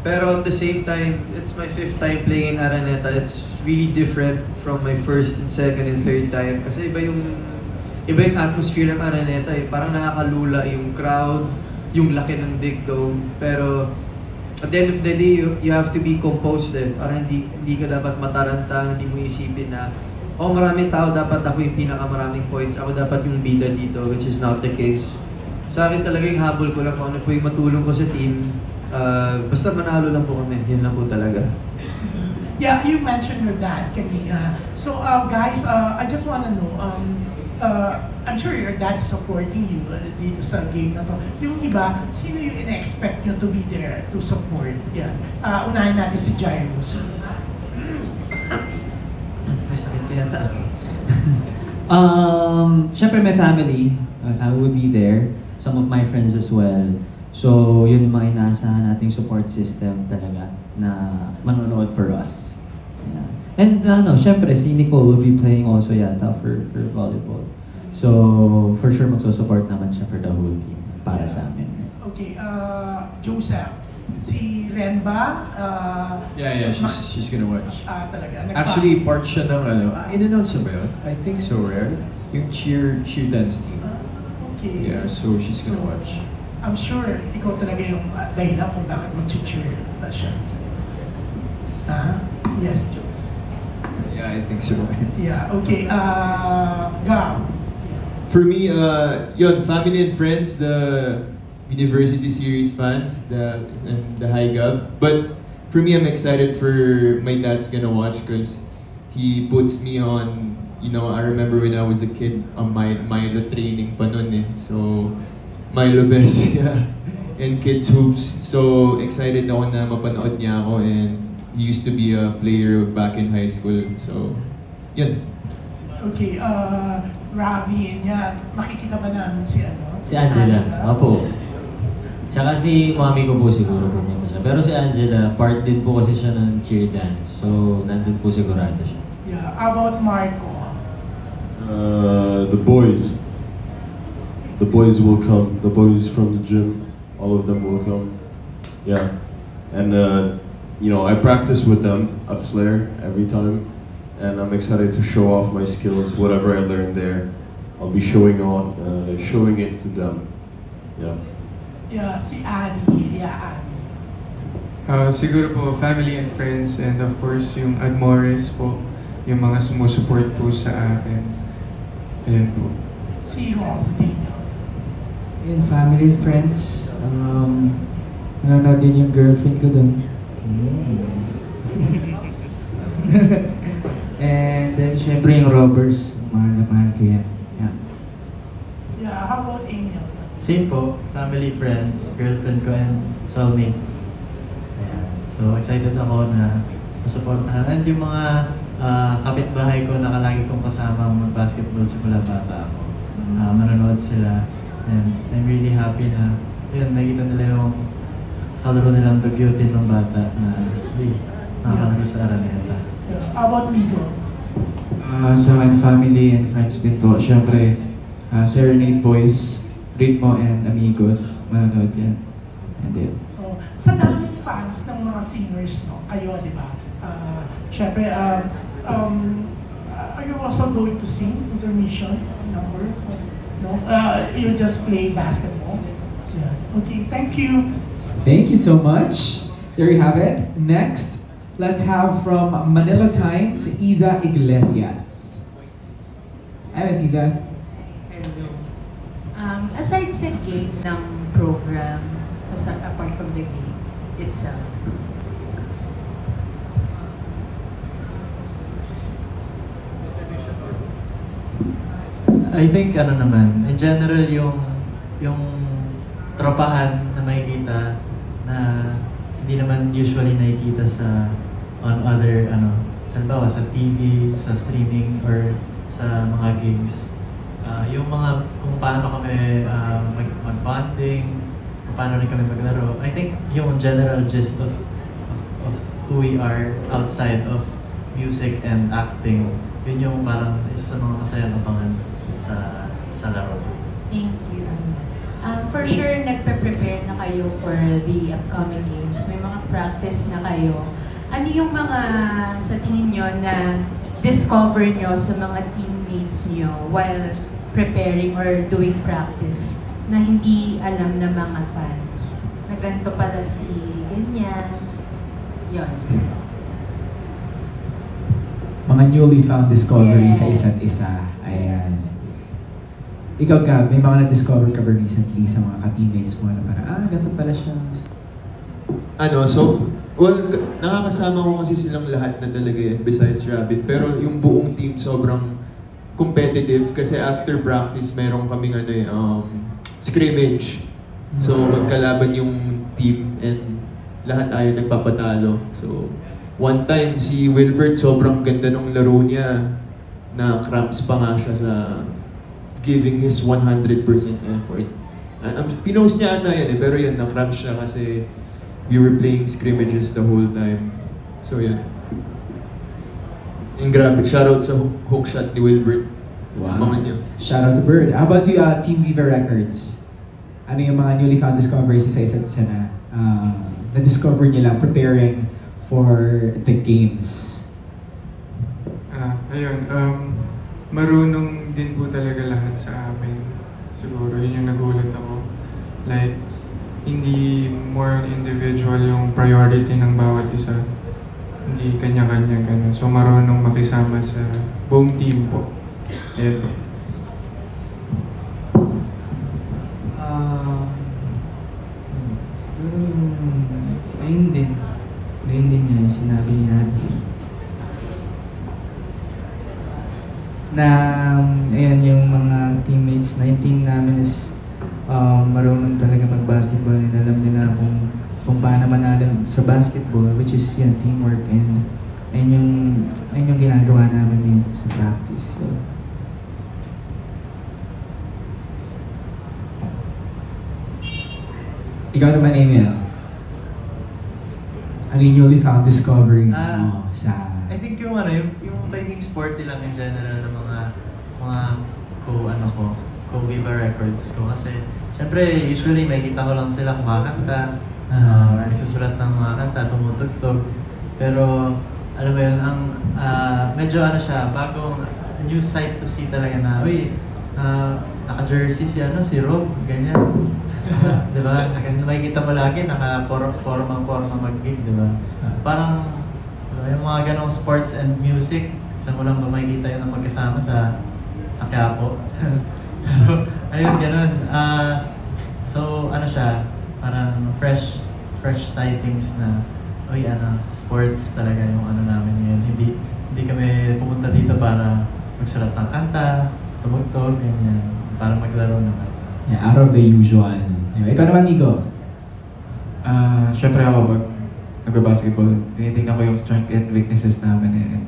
Pero at the same time, it's my 5th time playing in Araneta. It's really different from my 1st and 2nd and 3rd time. Kasi iba yung atmosphere ng Araneta eh. Parang nakakalula yung crowd, yung laki ng big dome. Pero at the end of the day, you have to be composed eh. Parang hindi ka dapat mataranta, hindi mo isipin na maraming tao, dapat ako yung pinakamaraming points. Ako dapat yung bida dito, which is not the case. Sa akin talaga yung habol ko lang kung ano po yung matulong ko sa team. Basta manalo lang po kami, yun lang po talaga. Yeah, you mentioned your dad kanina. So guys, I just wanna know, I'm sure your dad's supporting you dito sa game na to. Yung iba, sino yung in-expect nyo to be there to support? Yan. Unahin natin si Jairus. May sakit kaya talaga. Siyempre my family would be there. Some of my friends as well. So, yun yung mga inaasahan nating support system talaga na manonood for us. Yeah. And siyempre si Nicole will be playing also yata for volleyball. So, for sure magsusupport naman siya for the whole team para sa amin. Okay, Joseph, si Ren ba? Yeah, she's gonna watch. Talaga? Actually, part siya ng in-announce ba yun? I think so, rare. Yung cheer dance team. Okay. Yeah, so she's gonna watch. I'm sure ikaw talaga yung dahilan kung bakit mag-cheer siya. Yes, Joe. Yeah, I think so. Yeah, okay. Gab. For me, family and friends, the University Series fans, and the High Gab. But for me, I'm excited for my dad's gonna watch because he puts me on, I remember when I was a kid, Milo training pa nun eh. So, Milo best, yeah. And kids hoops. So, excited ako na mapanood niya ako, and he used to be a player back in high school. So, yun. Okay, Ravi, yan. Makikita ba namin si Si Angela. Opo. Tsaka si mami ko po siguro pumunta siya. Pero si Angela, part din po kasi siya ng cheer dance. So, nandun po sigurado siya. Yeah, how about Marco? The boys. The boys will come. The boys from the gym, all of them will come. Yeah. And, I practice with them at Flair every time. And I'm excited to show off my skills, whatever I learned there. I'll be showing it to them. Yeah. Yeah, si Adi. Yeah, Adi. Siguro po, family and friends, and of course, yung Admores po, yung mga sumusuport po sa akin. Ayan po. Si Robin. Yun, family and friends. Nanonood din yung girlfriend ko dun. And then, syempre yung robbers. Mahal na mahal ko yan. Yeah. Yeah, how about Angel? Same po, family, friends, girlfriend ko, and soulmates. Ayan. So, excited ako na masuportahan. And yung mga kapitbahay ko na lagi kong kasama mag-basketball simula bata ako. Manonood sila. And I'm really happy na, yun, nakita nila yung kalaro nilang dugyutin ng bata na nakakalaro sa Araneta. How about Migo? Sa akin, family and friends din po. Siyempre, Serenade Boys, Ritmo and Amigos, manonood yan. And then, Sa daming fans ng mga singers, no? Kayo, di ba? Siyempre, are you also going to sing intermission number? No? You just play basketball? Yeah. Okay, thank you. Thank you so much. There you have it. Next, let's have from Manila Times, Iza Iglesias. Hi, Ms. Iza. Hello. Aside sa game ng program, apart from the game itself, I think in general yung tropahan na makikita na hindi naman usually nakikita on other halimbawa sa TV, sa streaming or sa mga gigs. Yung mga kung paano kami mag-bonding, kung paano rin kami maglaro. I think yung general gist of who we are outside of music and acting, yun yung parang isa sa mga masayang abangan sa laro. thank you. For sure, nagpe-prepare na kayo for the upcoming games. May mga practice na kayo. Ano yung mga sa tingin nyo na discover nyo sa mga teammates nyo while preparing or doing practice na hindi alam ng mga fans? Na ganito pala si ganyan. Yun. Mga newly found discoveries sa Yes. isa't isa. Ayan. Ikaw, Gab, may mga na-discover ka ba recently sa mga ka-teammates mo na parang, ganito pala siya? Nakakasama ko kasi silang lahat na talaga yan, besides Rabbit. Pero yung buong team sobrang competitive kasi after practice, meron kaming scrimmage. So, magkalaban yung team and lahat ayaw nagpapatalo. So, one time, si Wilbert, sobrang ganda ng laro niya na cramps pa nga siya sa giving his 100% effort. Pinost niya ata yan pero yan, na-cramps siya kasi we were playing scrimmages the whole time. So yan. Yung grabe, shoutout sa hook shot ni Wilbert. Wow. Mga niya. Shout out to Bird. How about you, Team Viva Records? Ano yung mga newly found discoveries sa isa't isa na na-discover nila preparing for the games? Marunong din po talaga lahat sa amin. Siguro yun yung nagulat ako. Like, hindi more on individual yung priority ng bawat isa. Hindi kanya-kanya ganun. So marunong makisama sa buong team po. Ayan po. Siguro ayun din na ayan yung mga teammates na yung team namin is marunong talaga mag-basketball and alam nila kung paano manalo sa basketball, which is yan, teamwork, and ayun yung ginagawa namin yun sa practice. So, Ikaw naman, Emil. Ano yung newly found discoveries mo sa... I think yung pagiging sporty lang in general ng mga Viva Records ko. Kasi, syempre, usually may kita ko lang sila kumakanta, nagsusulat ng mga kanta, tumutugtog. Pero, alam mo yun, medyo siya, bagong new sight to see talaga na, naka-jersey si Rob, ganyan. Diba? Kasi makikita mo lagi, naka-forma mag-gig, diba? Parang, yung mga ganong sports and music, saan mo lang ba makikita yun na magkasama sa Quiapo. Pero, ayun, ganun. So, siya, parang fresh sightings na, sports talaga yung namin ngayon. Hindi kami pumunta dito para magsulat ng kanta, tumugtog, ganyan, para maglaro naman. Yeah, out of the usual. Anyway, ikaw naman, Nico. Siyempre ako, pag nagbabasketball, tinitingnan ko yung strength and weaknesses namin. And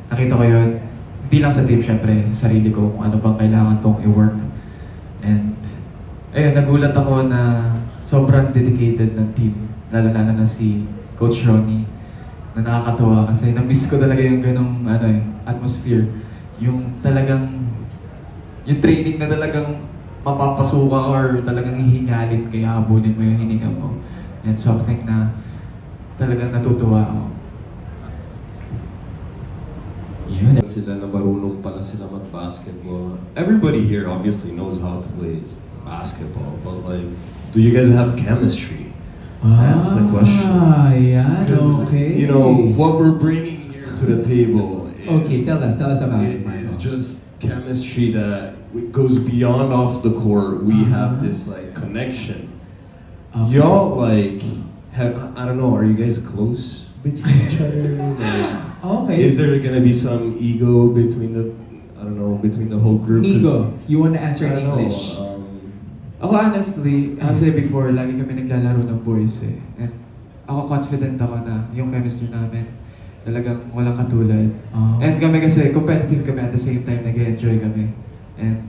nakita ko yun, hindi lang sa team, siyempre, sa sarili ko, kung ano bang kailangan kong i-work. And, ayun, nagulat ako na sobrang dedicated ng team, lalo-lalo na si Coach Ronnie, na nakakatuwa kasi na-miss ko talaga yung ganong atmosphere. Yung talagang, yung training na talagang mapapasuka or talagang hihingalin kaya habulin mo yung hininga mo. And something na talagang natutuwa ako. Sila na marunong pala sila mag-basketball. Everybody here obviously knows how to play basketball, but like, do you guys have chemistry? That's the question. Yeah, okay. You know, what we're bringing here to the table tell us about it. It's just chemistry that goes beyond off the court. We have this like connection. Y'all like I don't know, are you guys close between each other? Like, is there gonna be some ego between the whole group? Nico, you want to answer in English? Ako honestly, kasi before, lagi kami naglalaro ng boys eh. And ako confident ako na yung chemistry namin talagang walang katulad. And kami kasi, competitive kami at the same time, nag-enjoy kami. And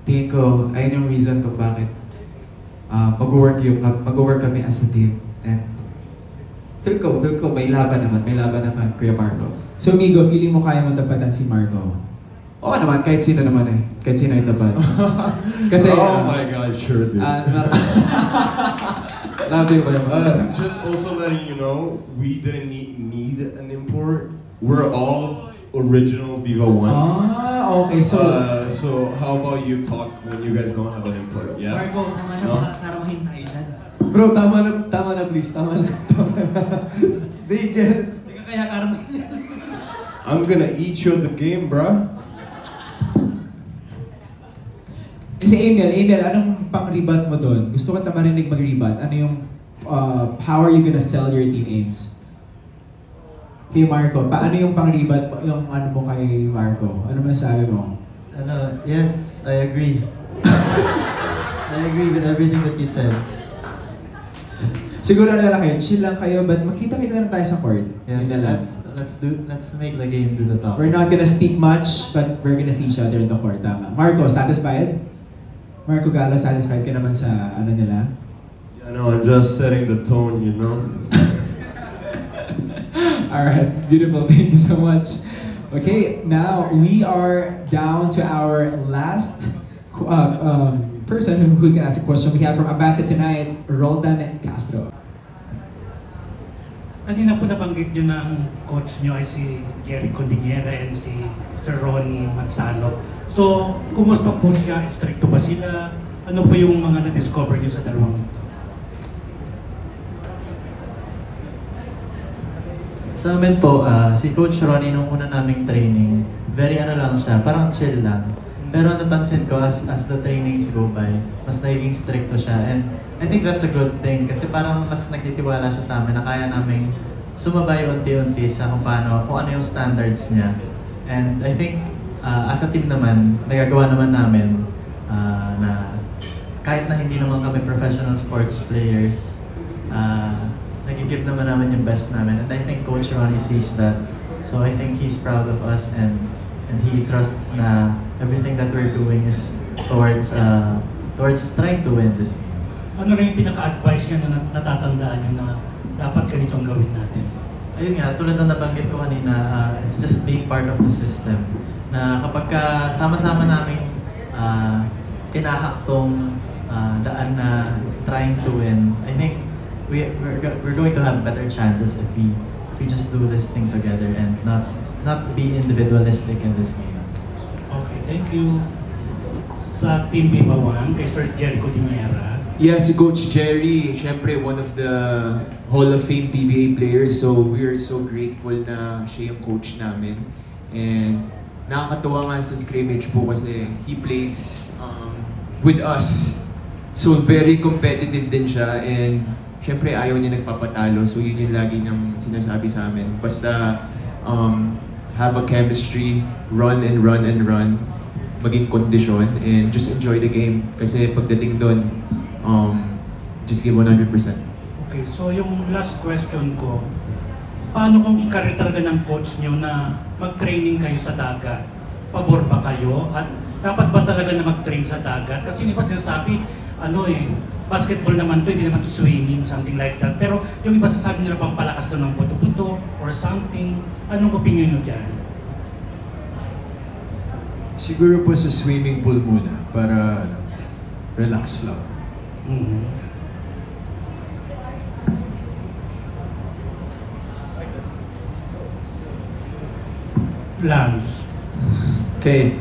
tingin ko, ayun yung reason kung bakit mag-work kami as a team. And feel ko, may laban naman, Kuya Marco. So Migo, feeling mo kaya mo tapatan si Marco? Oo naman, kahit sino naman eh. Kahit sino yung tapat. Kasi, oh my God, sure dude. Just also letting you know, we didn't need an import. We're all original Viva One. Okay. So how about you talk when you guys don't have an import? Yeah. Marco, tama na, baka karamahin tayo dyan. Bro, tama na please. Tama na. They get it. Hindi ka kaya karamahin yan. I'm gonna eat you at the game, bruh. Si Emil, anong pang-rebat mo doon? Gusto ko marinig mag-rebat. Ano yung, how are you gonna sell your team aims? Kay Marco, paano yung pang-rebat, yung mo kay Marco? Ano masasabi mo? Yes, I agree. I agree with everything that you said. Siguro kayo, chill lang kayo, but makita-kita lang tayo sa court. Yes, let's make the game to the top. We're not gonna speak much, but we're gonna see each other in the court. Tama. Marco, satisfied? Marco Gallo, satisfied ka naman sa nila? Yeah, no, I'm just setting the tone, you know? Alright, beautiful. Thank you so much. Okay, now we are down to our last person who's gonna ask a question. We have from Abante tonight, Roldan Castro. Kanina po nabanggit nyo na ang coach nyo ay si Jerry Cordillera and si Sir Ronnie Mansalop. So, kumusta po siya? Stricto ba sila? Ano po yung mga na-discover nyo sa dalawang ito? Sa amin po, si Coach Ronnie nung una naming training, very lang siya, parang chill lang. Pero napansin ko as the trainings go by, mas naging stricto siya. And I think that's a good thing kasi parang mas nagtitiwala siya sa amin na kaya namin sumabay unti-unti sa kung ano yung standards niya. And I think as a team naman, nagagawa naman namin na kahit na hindi naman kami professional sports players, nag-give naman namin yung best namin. And I think Coach Ronnie sees that. So I think he's proud of us and he trusts na everything that we're doing is towards trying to win this game. Ano rin yung pinaka-advice niyo na natatandaan niyo na dapat ganitong gawin natin? Ayun nga, tulad ng nabanggit ko kanina, it's just being part of the system. Na kapag sama-sama namin tinahak tong daan na trying to win, I think we're going to have better chances if we just do this thing together and not be individualistic in this game. Okay, thank you. Sa Team Viva 1, kay Sir Jericho Dimera. Yeah, si Coach Jerry, syempre one of the Hall of Fame PBA players. So we are so grateful na siya yung coach namin. And nakakatuwa nga sa scrimmage po kasi he plays with us. So very competitive din siya and syempre ayaw niya nagpapatalo. So yun yung lagi niyang sinasabi sa amin. Basta have a chemistry, run and run and run, maging kondisyon, and just enjoy the game. Kasi pagdating doon, just give 100%. Okay, so yung last question ko, paano kung ikarir talaga ng coach niyo na mag-training kayo sa dagat? Pabor ba kayo? At dapat ba talaga na mag-train sa dagat? Kasi yung iba sinasabi, basketball naman to, hindi naman to swimming, something like that. Pero yung iba sinasabi nila pang palakas to ng buto-buto or something. Anong opinion niyo dyan? Siguro po sa swimming pool muna para relax lang. Lance. Okay,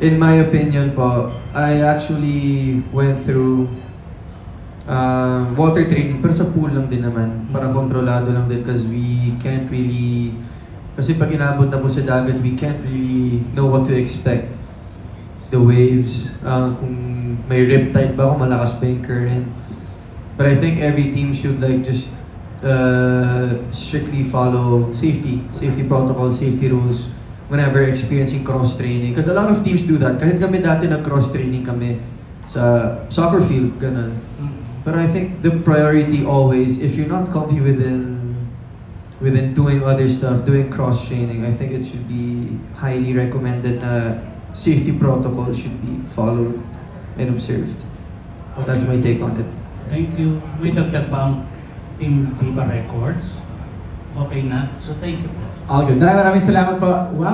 in my opinion po, I actually went through water training pero sa pool lang din naman, para kontrolado lang din because we can't really, kasi pag inabot na po sa dagat, we can't really know what to expect. The waves, kung may riptide ba, kung malakas ba yung current. But I think every team should just strictly follow safety protocols, safety rules whenever experiencing cross-training. Because a lot of teams do that. Kahit kami dati nag-cross-training kami sa soccer field, ganun. But I think the priority always, if you're not comfy within doing other stuff, doing cross-training, I think it should be highly recommended na safety protocols should be followed and observed. That's my take on it. Thank you. May dagdag ba ang Team Viva Records? Okay na. So thank you. All good. Maraming salamat po. Wow.